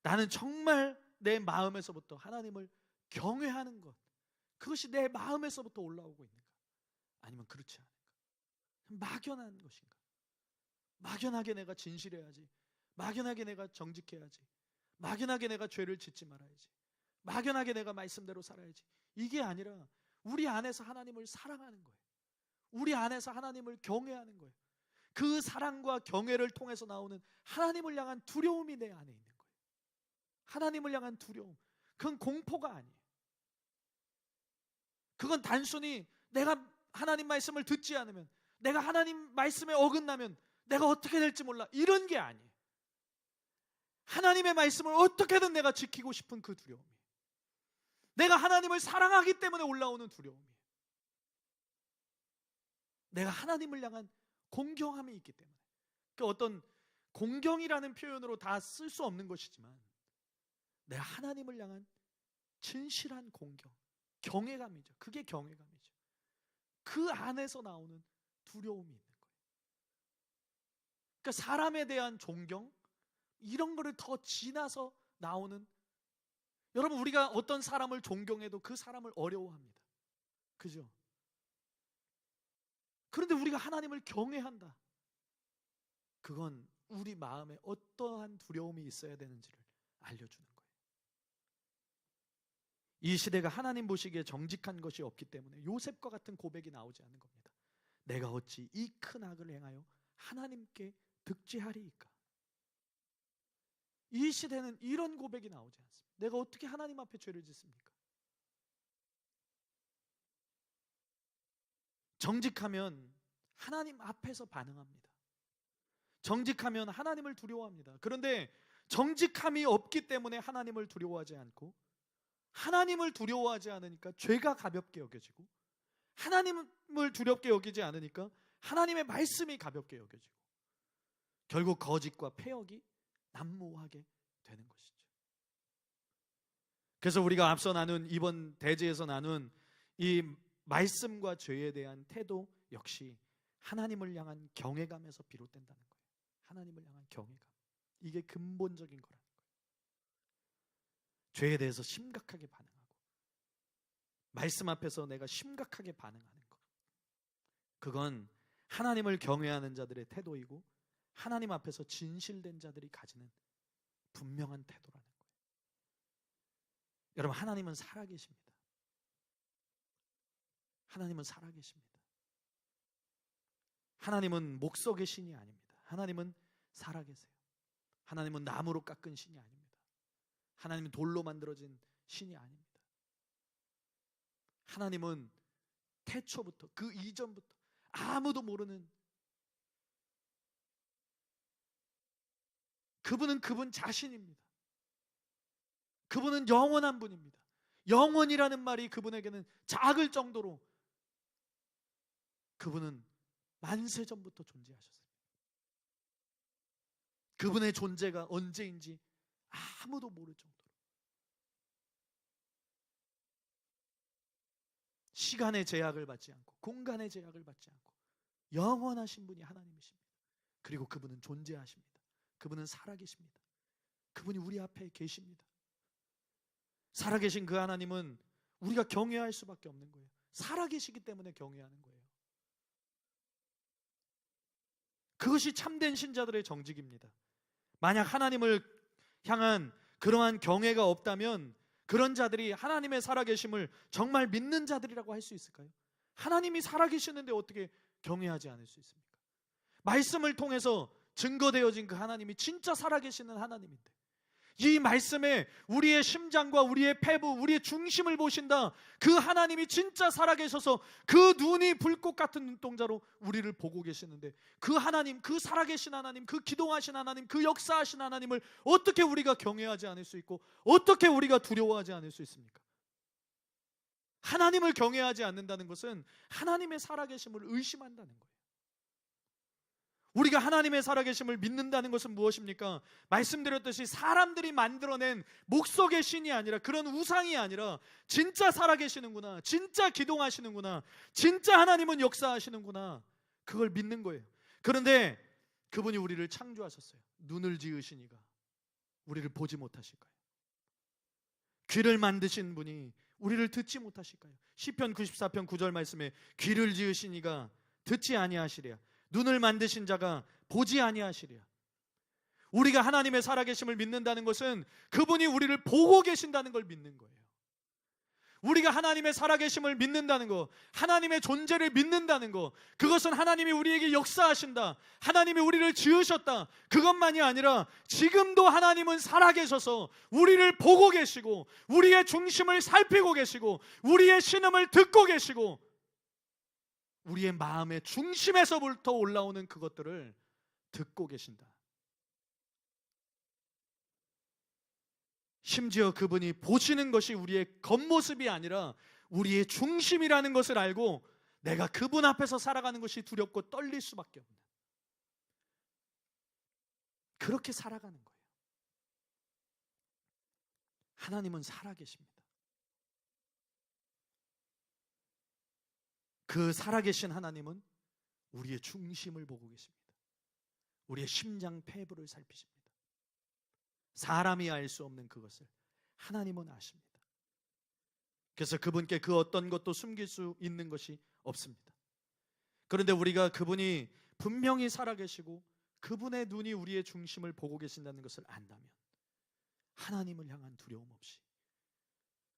나는 정말 내 마음에서부터 하나님을 경외하는 것, 그것이 내 마음에서부터 올라오고 있는가? 아니면 그렇지 않은가? 막연한 것인가? 막연하게 내가 진실해야지, 막연하게 내가 정직해야지, 막연하게 내가 죄를 짓지 말아야지, 막연하게 내가 말씀대로 살아야지, 이게 아니라 우리 안에서 하나님을 사랑하는 거예요. 우리 안에서 하나님을 경외하는 거예요. 그 사랑과 경외를 통해서 나오는 하나님을 향한 두려움이 내 안에 있는 거예요. 하나님을 향한 두려움, 그건 공포가 아니에요. 그건 단순히 내가 하나님 말씀을 듣지 않으면, 내가 하나님 말씀에 어긋나면 내가 어떻게 될지 몰라, 이런 게 아니에요. 하나님의 말씀을 어떻게든 내가 지키고 싶은 그 두려움이에요. 내가 하나님을 사랑하기 때문에 올라오는 두려움이에요. 내가 하나님을 향한 공경함이 있기 때문에. 그 어떤 공경이라는 표현으로 다 쓸 수 없는 것이지만 내가 하나님을 향한 진실한 공경, 경외감이죠. 그게 경외감이죠. 그 안에서 나오는 두려움이 있는 거예요. 그러니까 사람에 대한 존경, 이런 거를 더 지나서 나오는, 여러분, 우리가 어떤 사람을 존경해도 그 사람을 어려워합니다. 그죠? 그런데 우리가 하나님을 경외한다. 그건 우리 마음에 어떠한 두려움이 있어야 되는지를 알려주는 거예요. 이 시대가 하나님 보시기에 정직한 것이 없기 때문에 요셉과 같은 고백이 나오지 않는 겁니다. 내가 어찌 이 큰 악을 행하여 하나님께 득죄하리이까? 이 시대는 이런 고백이 나오지 않습니다. 내가 어떻게 하나님 앞에 죄를 짓습니까? 정직하면 하나님 앞에서 반응합니다. 정직하면 하나님을 두려워합니다. 그런데 정직함이 없기 때문에 하나님을 두려워하지 않고, 하나님을 두려워하지 않으니까 죄가 가볍게 여겨지고, 하나님을 두렵게 여기지 않으니까 하나님의 말씀이 가볍게 여겨지고, 결국 거짓과 패역이 난무하게 되는 것이죠. 그래서 우리가 앞서 나눈, 이번 대지에서 나눈 이 말씀과 죄에 대한 태도 역시 하나님을 향한 경외감에서 비롯된다는 거예요. 하나님을 향한 경외감, 이게 근본적인 거라는 거예요. 죄에 대해서 심각하게 반응하고 말씀 앞에서 내가 심각하게 반응하는 것, 그건 하나님을 경외하는 자들의 태도이고 하나님 앞에서 진실된 자들이 가지는 분명한 태도라는 거예요. 여러분, 하나님은 살아계십니다. 하나님은 살아계십니다. 하나님은 목석의 신이 아닙니다. 하나님은 살아계세요. 하나님은 나무로 깎은 신이 아닙니다. 하나님은 돌로 만들어진 신이 아닙니다. 하나님은 태초부터, 그 이전부터 아무도 모르는, 그분은 그분 자신입니다. 그분은 영원한 분입니다. 영원이라는 말이 그분에게는 작을 정도로 그분은 만세전부터 존재하셨습니다. 그분의 존재가 언제인지 아무도 모를 정도로 시간의 제약을 받지 않고 공간의 제약을 받지 않고 영원하신 분이 하나님이십니다. 그리고 그분은 존재하십니다. 그분은 살아계십니다. 그분이 우리 앞에 계십니다. 살아계신 그 하나님은 우리가 경외할 수밖에 없는 거예요. 살아계시기 때문에 경외하는 거예요. 그것이 참된 신자들의 정직입니다. 만약 하나님을 향한 그러한 경외가 없다면 그런 자들이 하나님의 살아계심을 정말 믿는 자들이라고 할 수 있을까요? 하나님이 살아계시는데 어떻게 경외하지 않을 수 있습니까? 말씀을 통해서 증거되어진 그 하나님이 진짜 살아계시는 하나님인데, 이 말씀에 우리의 심장과 우리의 폐부, 우리의 중심을 보신다. 그 하나님이 진짜 살아계셔서 그 눈이 불꽃 같은 눈동자로 우리를 보고 계시는데, 그 하나님, 그 살아계신 하나님, 그 기동하신 하나님, 그 역사하신 하나님을 어떻게 우리가 경외하지 않을 수 있고 어떻게 우리가 두려워하지 않을 수 있습니까? 하나님을 경외하지 않는다는 것은 하나님의 살아계심을 의심한다는 거예요. 우리가 하나님의 살아계심을 믿는다는 것은 무엇입니까? 말씀드렸듯이 사람들이 만들어낸 목석의 신이 아니라, 그런 우상이 아니라 진짜 살아계시는구나, 진짜 기동하시는구나, 진짜 하나님은 역사하시는구나, 그걸 믿는 거예요. 그런데 그분이 우리를 창조하셨어요. 눈을 지으신 이가 우리를 보지 못하실까요? 귀를 만드신 분이 우리를 듣지 못하실까요? 시편 94편 9절 말씀에 귀를 지으신 이가 듣지 아니하시랴, 눈을 만드신 자가 보지 아니하시랴. 우리가 하나님의 살아계심을 믿는다는 것은 그분이 우리를 보고 계신다는 걸 믿는 거예요. 우리가 하나님의 살아계심을 믿는다는 거, 하나님의 존재를 믿는다는 거, 그것은 하나님이 우리에게 역사하신다, 하나님이 우리를 지으셨다, 그것만이 아니라 지금도 하나님은 살아계셔서 우리를 보고 계시고 우리의 중심을 살피고 계시고 우리의 신음을 듣고 계시고 우리의 마음의 중심에서부터 올라오는 그것들을 듣고 계신다. 심지어 그분이 보시는 것이 우리의 겉모습이 아니라 우리의 중심이라는 것을 알고 내가 그분 앞에서 살아가는 것이 두렵고 떨릴 수밖에 없는, 그렇게 살아가는 거예요. 하나님은 살아계십니다. 그 살아계신 하나님은 우리의 중심을 보고 계십니다. 우리의 심장 폐부를 살피십니다. 사람이 알 수 없는 그것을 하나님은 아십니다. 그래서 그분께 그 어떤 것도 숨길 수 있는 것이 없습니다. 그런데 우리가 그분이 분명히 살아계시고 그분의 눈이 우리의 중심을 보고 계신다는 것을 안다면 하나님을 향한 두려움 없이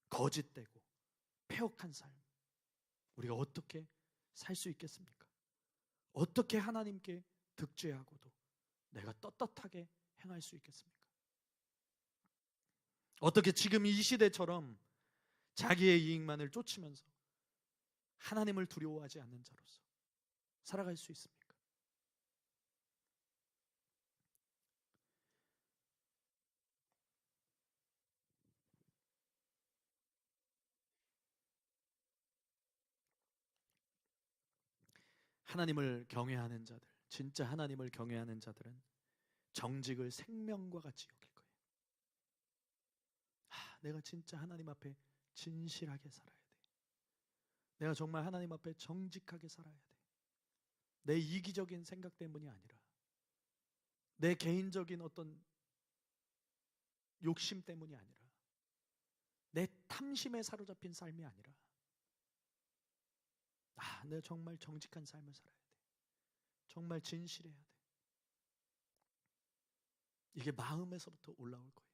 거짓되고 패역한 삶, 우리가 어떻게 살 수 있겠습니까? 어떻게 하나님께 득죄하고도 내가 떳떳하게 행할 수 있겠습니까? 어떻게 지금 이 시대처럼 자기의 이익만을 쫓으면서 하나님을 두려워하지 않는 자로서 살아갈 수 있습니까? 하나님을 경외하는 자들, 진짜 하나님을 경외하는 자들은 정직을 생명과 같이 여길 거예요. 내가 진짜 하나님 앞에 진실하게 살아야 돼. 내가 정말 하나님 앞에 정직하게 살아야 돼. 내 이기적인 생각 때문이 아니라, 내 개인적인 어떤 욕심 때문이 아니라, 내 탐심에 사로잡힌 삶이 아니라, 내가 정말 정직한 삶을 살아야 돼. 정말 진실해야 돼. 이게 마음에서부터 올라올 거예요.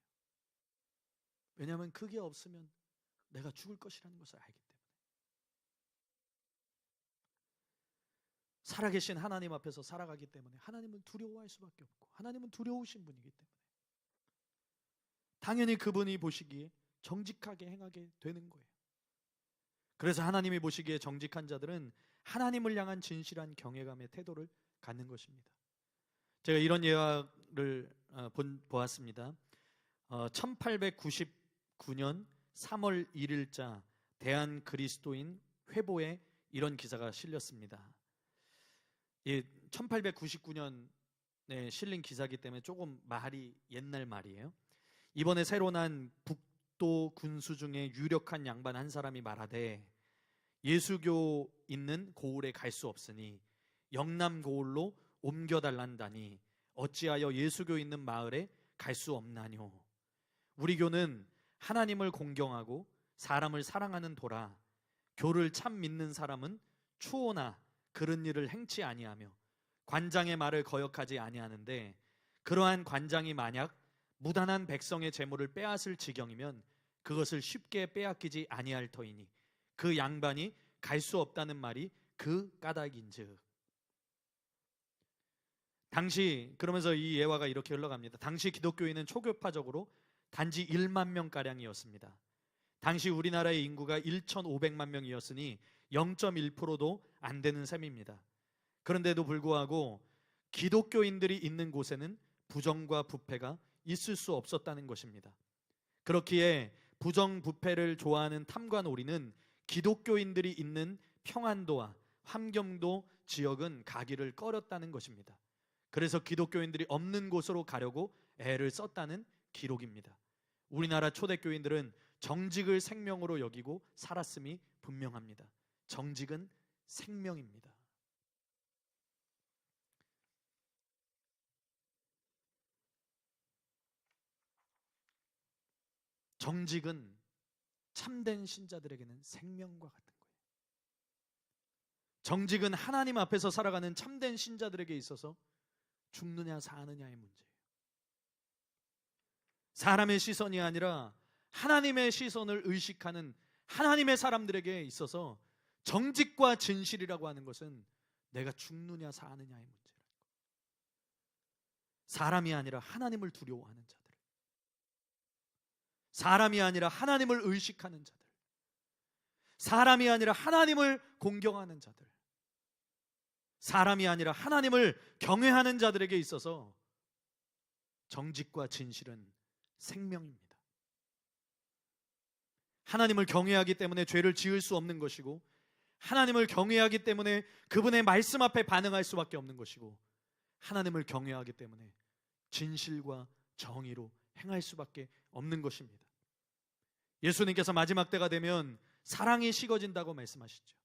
왜냐하면 그게 없으면 내가 죽을 것이라는 것을 알기 때문에. 살아계신 하나님 앞에서 살아가기 때문에 하나님은 두려워할 수밖에 없고, 하나님은 두려우신 분이기 때문에 당연히 그분이 보시기에 정직하게 행하게 되는 거예요. 그래서 하나님이 보시기에 정직한 자들은 하나님을 향한 진실한 경외감의 태도를 갖는 것입니다. 제가 이런 예화를 보았습니다. 1899년 3월 1일자 대한 그리스도인 회보에 이런 기사가 실렸습니다. 1899년에 실린 기사이기 때문에 조금 말이 옛날 말이에요. 이번에 새로 난 북도 군수 중에 유력한 양반 한 사람이 말하되, 예수교 있는 고을에 갈 수 없으니 영남 고을로 옮겨달란다니 어찌하여 예수교 있는 마을에 갈 수 없나뇨. 우리 교는 하나님을 공경하고 사람을 사랑하는 도라. 교를 참 믿는 사람은 추호나 그런 일을 행치 아니하며 관장의 말을 거역하지 아니하는데, 그러한 관장이 만약 무단한 백성의 재물을 빼앗을 지경이면 그것을 쉽게 빼앗기지 아니할 터이니 그 양반이 갈 수 없다는 말이 그 까닭인즉. 당시, 그러면서 이 예화가 이렇게 흘러갑니다. 당시 기독교인은 초교파적으로 단지 1만 명가량이었습니다. 당시 우리나라의 인구가 1,500만 명이었으니 0.1%도 안 되는 셈입니다. 그런데도 불구하고 기독교인들이 있는 곳에는 부정과 부패가 있을 수 없었다는 것입니다. 그렇기에 부정부패를 좋아하는 탐관오리는 기독교인들이 있는 평안도와 함경도 지역은 가기를 꺼렸다는 것입니다. 그래서 기독교인들이 없는 곳으로 가려고 애를 썼다는 기록입니다. 우리나라 초대교인들은 정직을 생명으로 여기고 살았음이 분명합니다. 정직은 생명입니다. 정직은 참된 신자들에게는 생명과 같은 거예요. 정직은 하나님 앞에서 살아가는 참된 신자들에게 있어서 죽느냐 사느냐의 문제예요. 사람의 시선이 아니라 하나님의 시선을 의식하는 하나님의 사람들에게 있어서 정직과 진실이라고 하는 것은 내가 죽느냐 사느냐의 문제라는 거예요. 사람이 아니라 하나님을 두려워하는 자들, 사람이 아니라 하나님을 의식하는 자들, 사람이 아니라 하나님을 공경하는 자들, 사람이 아니라 하나님을 경외하는 자들에게 있어서 정직과 진실은 생명입니다. 하나님을 경외하기 때문에 죄를 지을 수 없는 것이고, 하나님을 경외하기 때문에 그분의 말씀 앞에 반응할 수밖에 없는 것이고, 하나님을 경외하기 때문에 진실과 정의로 행할 수밖에 없는 것입니다. 예수님께서 마지막 때가 되면 사랑이 식어진다고 말씀하시죠.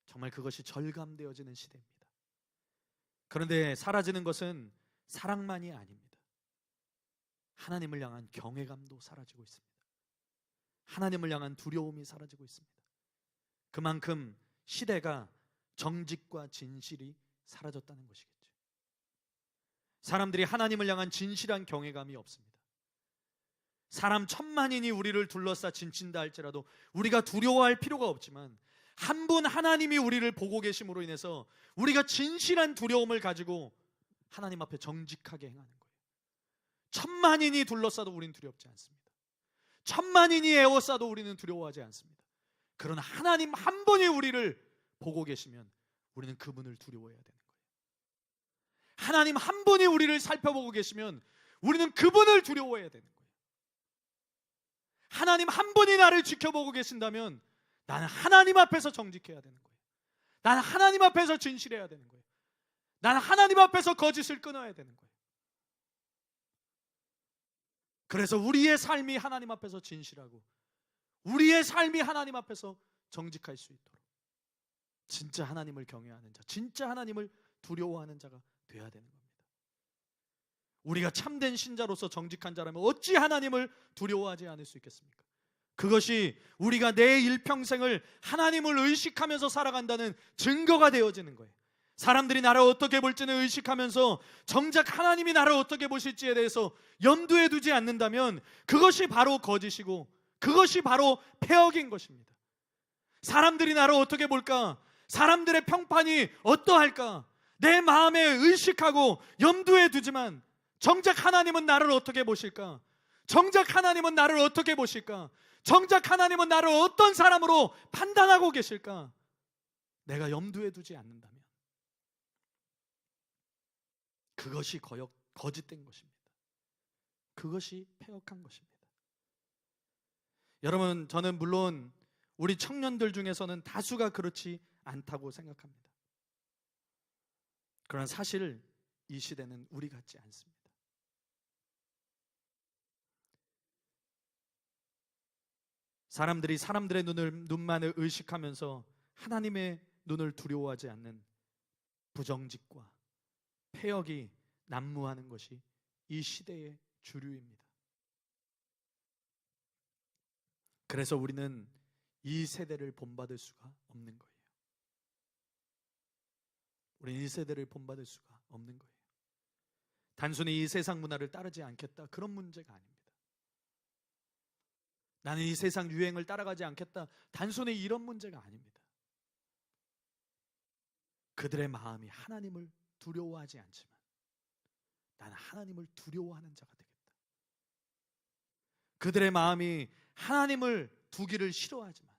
정말 그것이 절감되어지는 시대입니다. 그런데 사라지는 것은 사랑만이 아닙니다. 하나님을 향한 경외감도 사라지고 있습니다. 하나님을 향한 두려움이 사라지고 있습니다. 그만큼 시대가 정직과 진실이 사라졌다는 것이겠죠. 사람들이 하나님을 향한 진실한 경외감이 없습니다. 사람 천만인이 우리를 둘러싸 진친다 할지라도 우리가 두려워할 필요가 없지만, 한 분 하나님이 우리를 보고 계심으로 인해서 우리가 진실한 두려움을 가지고 하나님 앞에 정직하게 행하는 거예요. 천만인이 둘러싸도 우리는 두렵지 않습니다. 천만인이 에워싸도 우리는 두려워하지 않습니다. 그러나 하나님 한 분이 우리를 보고 계시면 우리는 그분을 두려워해야 되는 거예요. 하나님 한 분이 우리를 살펴보고 계시면 우리는 그분을 두려워해야 되는 거예요. 하나님 한 분이 나를 지켜보고 계신다면 나는 하나님 앞에서 정직해야 되는 거예요. 나는 하나님 앞에서 진실해야 되는 거예요. 나는 하나님 앞에서 거짓을 끊어야 되는 거예요. 그래서 우리의 삶이 하나님 앞에서 진실하고 우리의 삶이 하나님 앞에서 정직할 수 있도록 진짜 하나님을 경외하는 자, 진짜 하나님을 두려워하는 자가 되어야 되는 겁니다. 우리가 참된 신자로서 정직한 자라면 어찌 하나님을 두려워하지 않을 수 있겠습니까? 그것이 우리가 내 일평생을 하나님을 의식하면서 살아간다는 증거가 되어지는 거예요. 사람들이 나를 어떻게 볼지는 의식하면서 정작 하나님이 나를 어떻게 보실지에 대해서 염두에 두지 않는다면 그것이 바로 거짓이고 그것이 바로 폐역인 것입니다. 사람들이 나를 어떻게 볼까? 사람들의 평판이 어떠할까? 내 마음에 의식하고 염두에 두지만 정작 하나님은 나를 어떻게 보실까? 정작 하나님은 나를 어떻게 보실까? 정작 하나님은 나를 어떤 사람으로 판단하고 계실까? 내가 염두에 두지 않는다면 그것이 거짓된 것입니다. 그것이 폐역한 것입니다. 여러분, 저는 물론 우리 청년들 중에서는 다수가 그렇지 않다고 생각합니다. 그러나 사실 이 시대는 우리 같지 않습니다. 사람들이 사람들의 눈만을 의식하면서 하나님의 눈을 두려워하지 않는 부정직과 폐역이 난무하는 것이 이 시대의 주류입니다. 그래서 우리는 이 세대를 본받을 수가 없는 거예요. 우리는 이 세대를 본받을 수가 없는 거예요. 단순히 이 세상 문화를 따르지 않겠다, 그런 문제가 아닙니다. 나는 이 세상 유행을 따라가지 않겠다, 단순히 이런 문제가 아닙니다. 그들의 마음이 하나님을 두려워하지 않지만 나는 하나님을 두려워하는 자가 되겠다. 그들의 마음이 하나님을 두기를 싫어하지만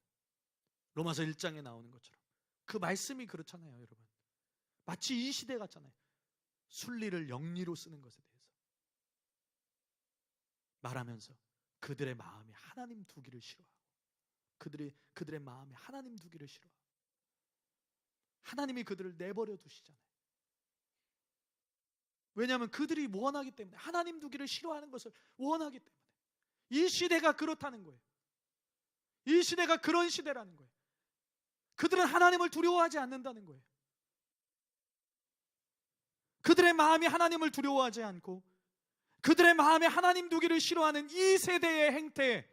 로마서 1장에 나오는 것처럼 그 말씀이 그렇잖아요, 여러분. 마치 이 시대 같잖아요. 순리를 영리로 쓰는 것에 대해서 말하면서 그들의 마음이 하나님 두기를 싫어하고 그들의 마음이 하나님 두기를 싫어하고 하나님이 그들을 내버려 두시잖아요. 왜냐하면 그들이 원하기 때문에, 하나님 두기를 싫어하는 것을 원하기 때문에. 이 시대가 그렇다는 거예요. 이 시대가 그런 시대라는 거예요. 그들은 하나님을 두려워하지 않는다는 거예요. 그들의 마음이 하나님을 두려워하지 않고 그들의 마음에 하나님 두기를 싫어하는 이 세대의 행태,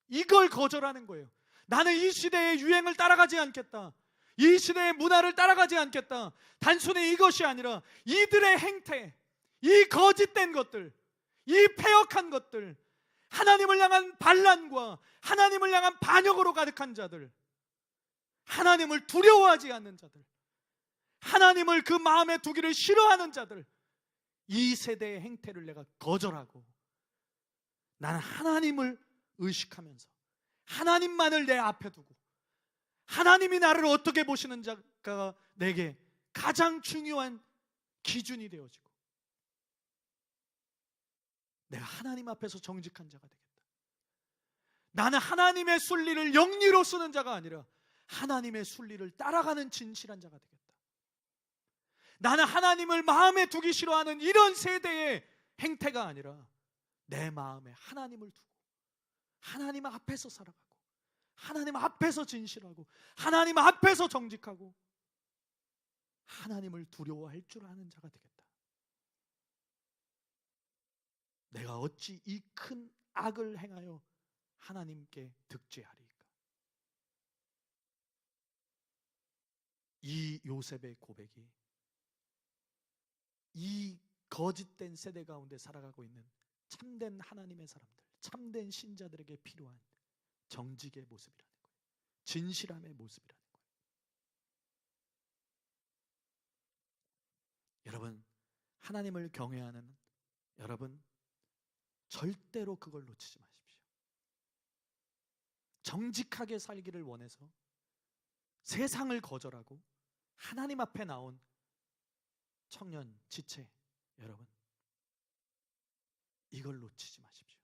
이걸 거절하는 거예요. 나는 이 시대의 유행을 따라가지 않겠다, 이 시대의 문화를 따라가지 않겠다. 단순히 이것이 아니라 이들의 행태, 이 거짓된 것들, 이 패역한 것들, 하나님을 향한 반란과 하나님을 향한 반역으로 가득한 자들, 하나님을 두려워하지 않는 자들, 하나님을 그 마음에 두기를 싫어하는 자들, 이 세대의 행태를 내가 거절하고 나는 하나님을 의식하면서 하나님만을 내 앞에 두고 하나님이 나를 어떻게 보시는지가 내게 가장 중요한 기준이 되어지고 내가 하나님 앞에서 정직한 자가 되겠다. 나는 하나님의 순리를 영리로 쓰는 자가 아니라 하나님의 순리를 따라가는 진실한 자가 되겠다. 나는 하나님을 마음에 두기 싫어하는 이런 세대의 행태가 아니라 내 마음에 하나님을 두고 하나님 앞에서 살아가고 하나님 앞에서 진실하고 하나님 앞에서 정직하고 하나님을 두려워할 줄 아는 자가 되겠다. 내가 어찌 이 큰 악을 행하여 하나님께 득죄하리까? 이 요셉의 고백이 이 거짓된 세대 가운데 살아가고 있는 참된 하나님의 사람들, 참된 신자들에게 필요한 정직의 모습이라는 거예요. 진실함의 모습이라는 거예요. 여러분, 하나님을 경외하는 여러분, 절대로 그걸 놓치지 마십시오. 정직하게 살기를 원해서 세상을 거절하고 하나님 앞에 나온 청년, 지체, 여러분, 이걸 놓치지 마십시오.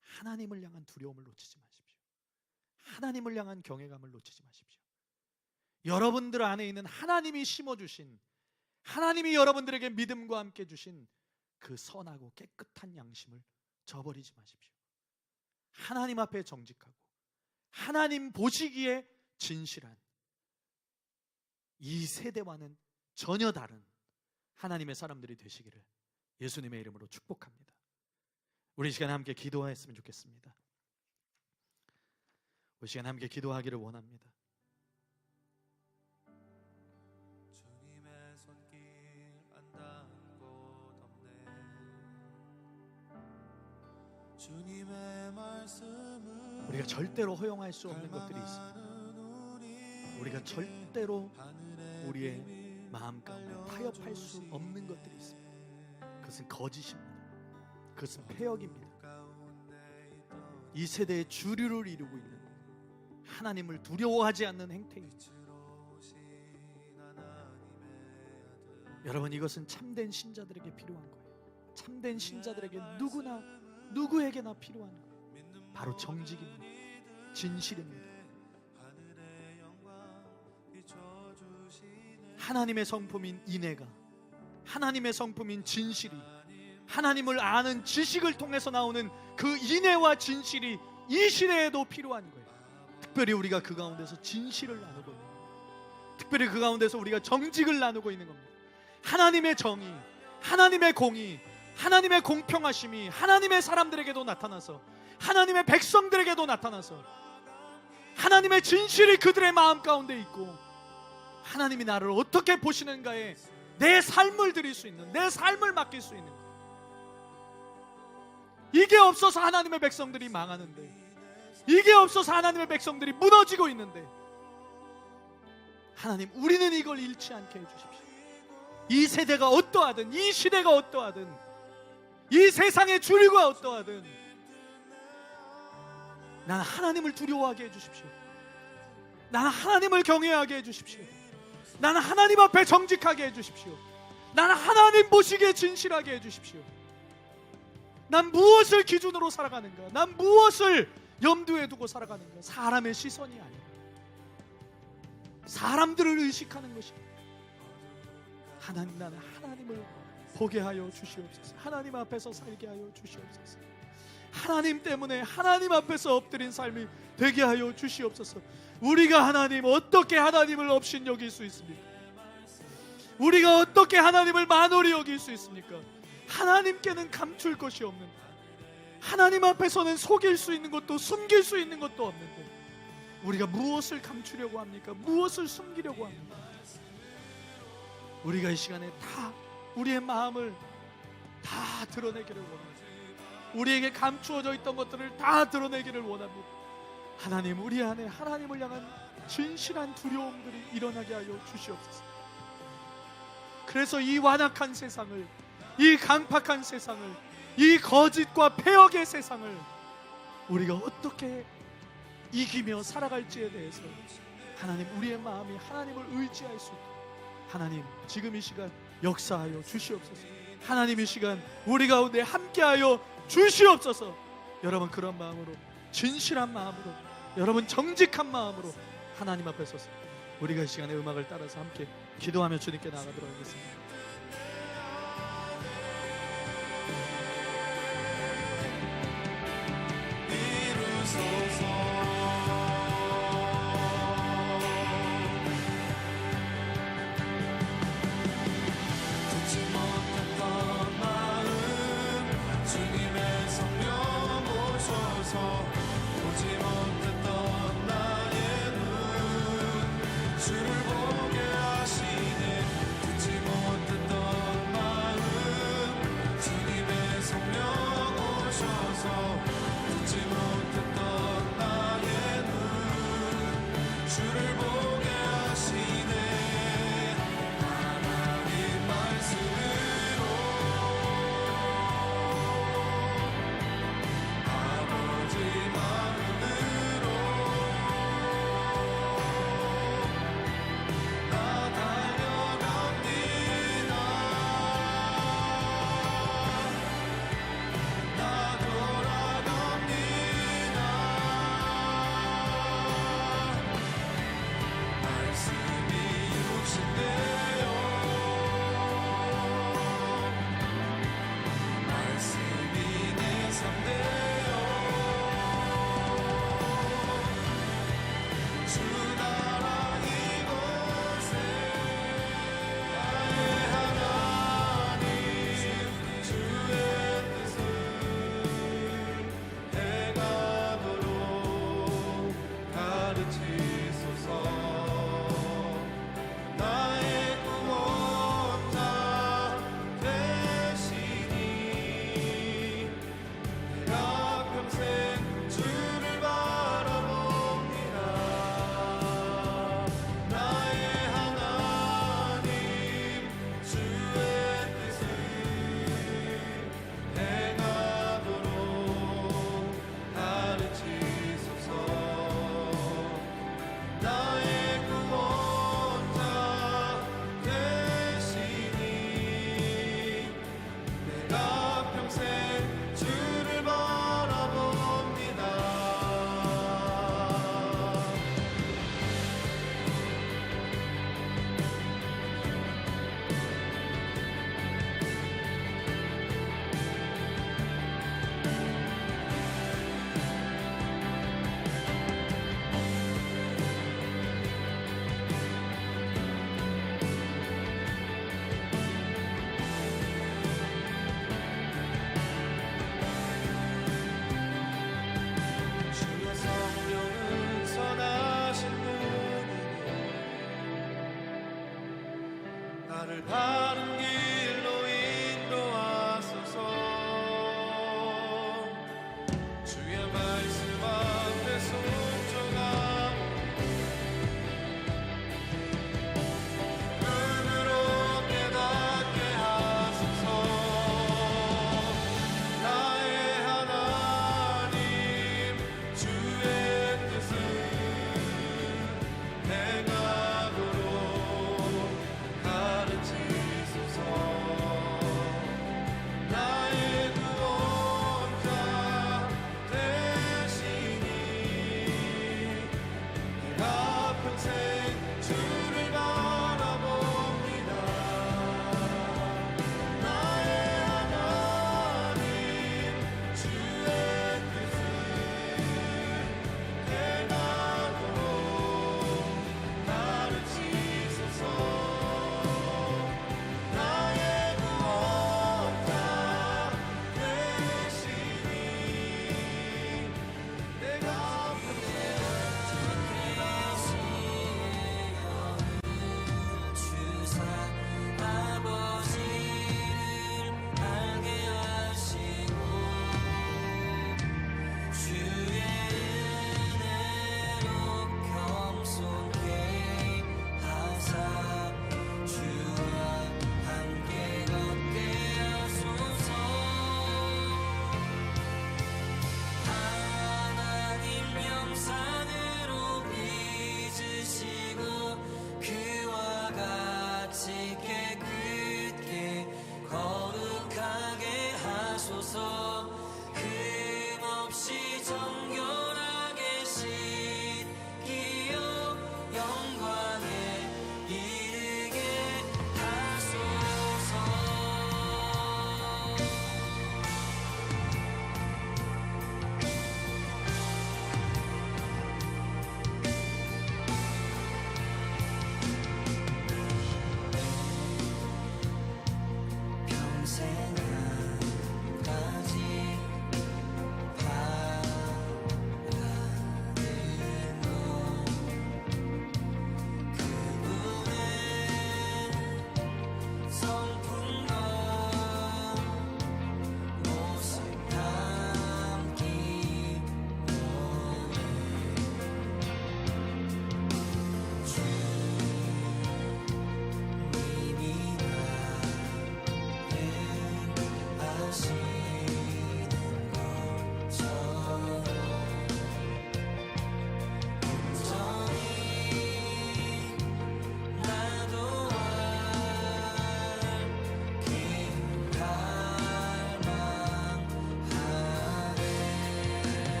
하나님을 향한 두려움을 놓치지 마십시오. 하나님을 향한 경외감을 놓치지 마십시오. 여러분들 안에 있는 하나님이 심어주신, 하나님이 여러분들에게 믿음과 함께 주신 그 선하고 깨끗한 양심을 저버리지 마십시오. 하나님 앞에 정직하고 하나님 보시기에 진실한 이 세대와는 전혀 다른 하나님의 사람들이 되시기를 예수님의 이름으로 축복합니다. 우리 시간 함께 기도했으면 좋겠습니다. 우리 시간 함께 기도하기를 원합니다. 주님의 손길 안 닿고 덮네. 주님의 말씀을 우리가 절대로 허용할 수 없는 것들이 있습니다. 우리가 절대로 우리의 마음 가운데 타협할 수 없는 것들이 있습니다. 그것은 거짓입니다. 그것은 패역입니다. 이 세대의 주류를 이루고 있는 하나님을 두려워하지 않는 행태입니다. 여러분, 이것은 참된 신자들에게 필요한 거예요. 참된 신자들에게 누구에게나 필요한 거예요. 바로 정직입니다. 진실입니다. 하나님의 성품인 인애가, 하나님의 성품인 진실이, 하나님을 아는 지식을 통해서 나오는 그 인애와 진실이 이 시대에도 필요한 거예요. 특별히 우리가 그 가운데서 진실을 나누고 있는 거예요. 특별히 그 가운데서 우리가 정직을 나누고 있는 겁니다. 하나님의 정의, 하나님의 공의, 하나님의 공평하심이 하나님의 사람들에게도 나타나서, 하나님의 백성들에게도 나타나서, 하나님의 진실이 그들의 마음 가운데 있고, 하나님이 나를 어떻게 보시는가에 내 삶을 드릴 수 있는, 내 삶을 맡길 수 있는, 이게 없어서 하나님의 백성들이 망하는데, 이게 없어서 하나님의 백성들이 무너지고 있는데, 하나님, 우리는 이걸 잃지 않게 해주십시오. 이 세대가 어떠하든, 이 시대가 어떠하든, 이 세상의 주류가 어떠하든 나는 하나님을 두려워하게 해주십시오. 나는 하나님을 경외하게 해주십시오. 나는 하나님 앞에 정직하게 해주십시오. 나는 하나님 보시기에 진실하게 해주십시오. 난 무엇을 기준으로 살아가는가? 난 무엇을 염두에 두고 살아가는가? 사람의 시선이 아니라 사람들을 의식하는 것입니다. 하나님, 나는 하나님을 보게 하여 주시옵소서. 하나님 앞에서 살게 하여 주시옵소서. 하나님 때문에 하나님 앞에서 엎드린 삶이 되게 하여 주시옵소서. 우리가 하나님, 어떻게 하나님을 없인 여길 수 있습니까? 우리가 어떻게 하나님을 만홀히 여길 수 있습니까? 하나님께는 감출 것이 없는데, 하나님 앞에서는 속일 수 있는 것도 숨길 수 있는 것도 없는데, 우리가 무엇을 감추려고 합니까? 무엇을 숨기려고 합니까? 우리가 이 시간에 다 우리의 마음을 다 드러내기를 원합니다. 우리에게 감추어져 있던 것들을 다 드러내기를 원합니다. 하나님, 우리 안에 하나님을 향한 진실한 두려움들이 일어나게 하여 주시옵소서. 그래서 이 완악한 세상을, 이 강팍한 세상을, 이 거짓과 폐역의 세상을 우리가 어떻게 이기며 살아갈지에 대해서 하나님, 우리의 마음이 하나님을 의지할 수 있도록 하나님, 지금 이 시간 역사하여 주시옵소서. 하나님, 이 시간 우리 가운데 함께하여 주시옵소서. 여러분, 그런 마음으로, 진실한 마음으로, 여러분 정직한 마음으로 하나님 앞에 서서 우리가 이 시간에 음악을 따라서 함께 기도하며 주님께 나아가도록 하겠습니다.